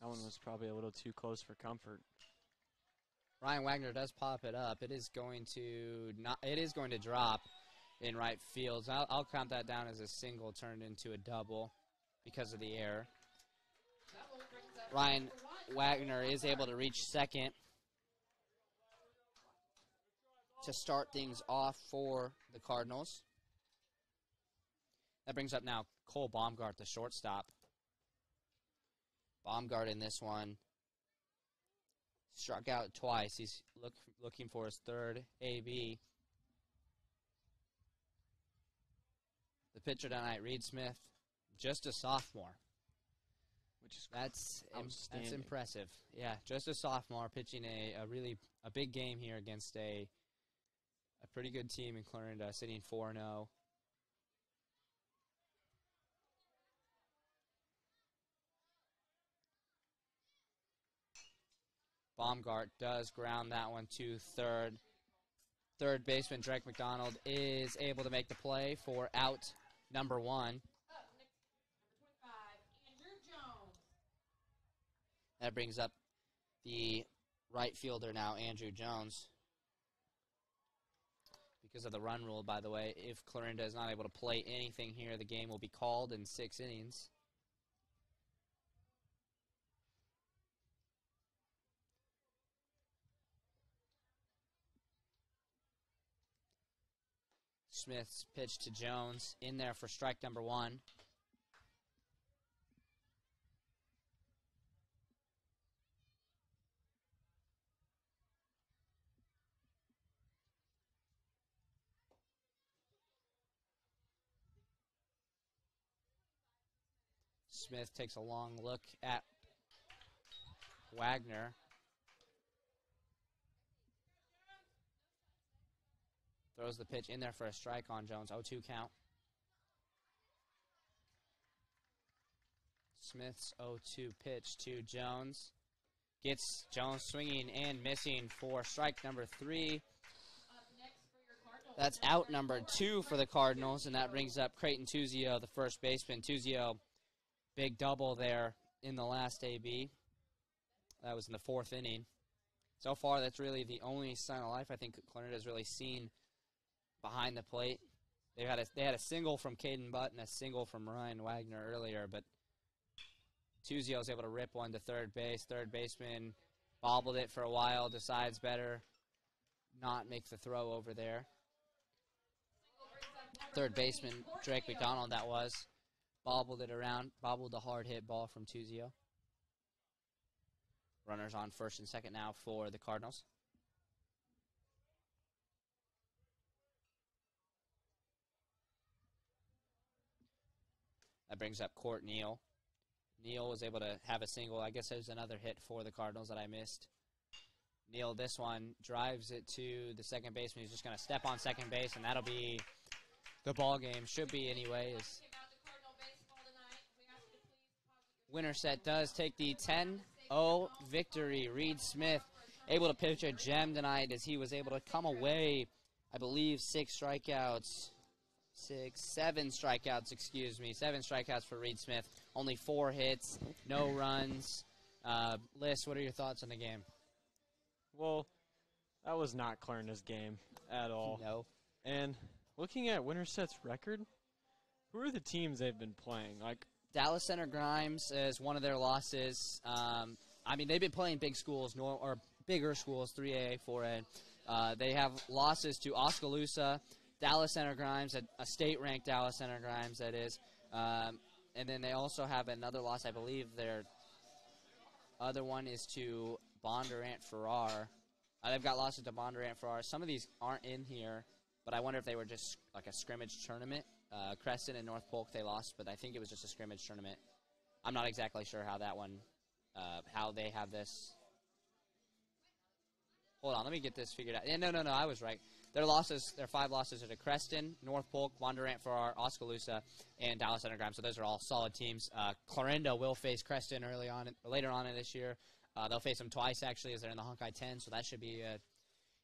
That one was probably a little too close for comfort. Ryan Wagner does pop it up. It is going to drop in right field. So I'll count that down as a single turned into a double because of the error. Ryan Wagner is able to reach second to start things off for the Cardinals. That brings up now Cole Baumgart, the shortstop. Baumgart in this one struck out twice. He's looking for his third AB. The pitcher tonight, Reed Smith, just a sophomore. That's impressive. Yeah, just a sophomore pitching a really big game here against a pretty good team in Clarinda, sitting 4-0. Baumgart does ground that one to third. Third baseman Drake McDonald is able to make the play for out number 1. That brings up the right fielder now, Andrew Jones. Because of the run rule, by the way, if Clarinda is not able to play anything here, the game will be called in 6 innings. Smith's pitch to Jones, in there for strike number 1. Smith takes a long look at Wagner. Throws the pitch in there for a strike on Jones. 0-2 count. Smith's 0-2 pitch to Jones. Gets Jones swinging and missing for strike number 3. That's out number 2 for the Cardinals, and that brings up Creighton Tuzio, the first baseman. Tuzio, big double there in the last AB. That was in the 4th inning. So far, that's really the only sign of life I think Clarinda has really seen behind the plate. They had a single from Caden Butt and a single from Ryan Wagner earlier, but Tuzio was able to rip one to third base. Third baseman bobbled it for a while, decides better not make the throw over there. Third baseman, Drake McDonald, that was, bobbled it around, bobbled the hard hit ball from Tuzio. Runners on first and second now for the Cardinals. That brings up Court Neal. Neal was able to have a single. I guess there's another hit for the Cardinals that I missed. Neal, this one, drives it to the second baseman. He's just going to step on second base, and that'll be the ball game. Should be anyway. Winterset does take the 10-0 victory. Reed Smith able to pitch a gem tonight as he was able to come away, I believe, 7 strikeouts, 7 strikeouts for Reed Smith. Only 4 hits, no runs. Liz, what are your thoughts on the game? Well, that was not Clarinda's game at all. No. And looking at Winterset's record, who are the teams they've been playing? Like Dallas Center Grimes is one of their losses. I mean, they've been playing big schools, or bigger schools, 3A, 4A. They have losses to Oskaloosa, Dallas Center Grimes, a state-ranked Dallas Center Grimes, that is. And then they also have another loss, I believe. Their other one is to Bondurant Farrar. They've got losses to Bondurant Farrar. Some of these aren't in here, but I wonder if they were just like a scrimmage tournament. Creston and North Polk they lost, but I think it was just a scrimmage tournament. I'm not exactly sure how that one, how they have this. Hold on, let me get this figured out. Yeah, no, I was right. Their 5 losses are to Creston, North Polk, Bondurant Farrar, Oskaloosa, and Dallas Center Grimes. So those are all solid teams. Clarinda will face Creston later on in this year. They'll face them twice, actually, as they're in the Hawkeye 10, so that should be an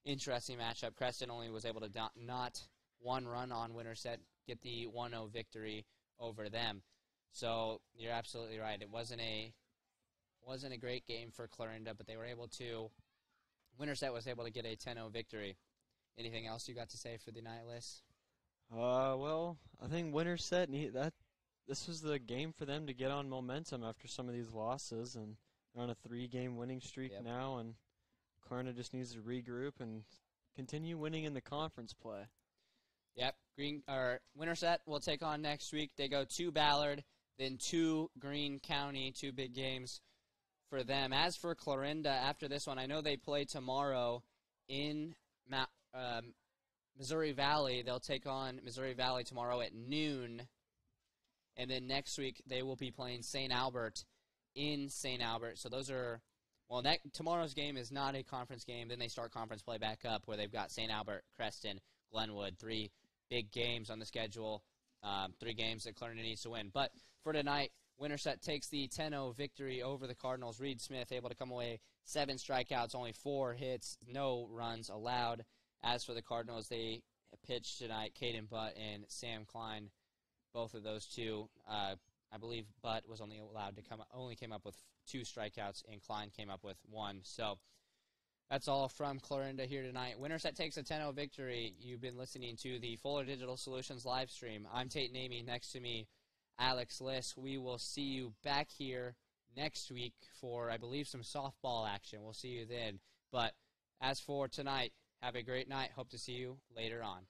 interesting matchup. Creston only was able to not 1 run on Winterset, get the 1-0 victory over them. So you're absolutely right. It wasn't a wasn't a great game for Clarinda, but they were able to. Winterset was able to get a 10-0 victory. Anything else you got to say for the night, Liz? Well, I think Winterset this was the game for them to get on momentum after some of these losses, and they're on a 3-game winning streak now, and Clarinda just needs to regroup and continue winning in the conference play. Yep, Winterset will take on next week. They go to Ballard, then to Greene County, 2 big games for them. As for Clarinda, after this one, I know they play tomorrow in Missouri Valley. They'll take on Missouri Valley tomorrow at noon. And then next week, they will be playing St. Albert in St. Albert. So those are, well, tomorrow's game is not a conference game. Then they start conference play back up where they've got St. Albert, Creston, Glenwood, 3 big games on the schedule, 3 games that Clarinda needs to win. But for tonight, Winterset takes the 10-0 victory over the Cardinals. Reed Smith able to come away 7 strikeouts, only 4 hits, no runs allowed. As for the Cardinals, they pitched tonight Caden Butt and Sam Klein. Both of those two, I believe Butt was only came up with 2 strikeouts, and Klein came up with 1. So that's all from Clarinda here tonight. Winterset takes a 10-0 victory. You've been listening to the Fuller Digital Solutions live stream. I'm Tate Namey. Next to me, Alex Liss. We will see you back here next week for, I believe, some softball action. We'll see you then. But as for tonight, have a great night. Hope to see you later on.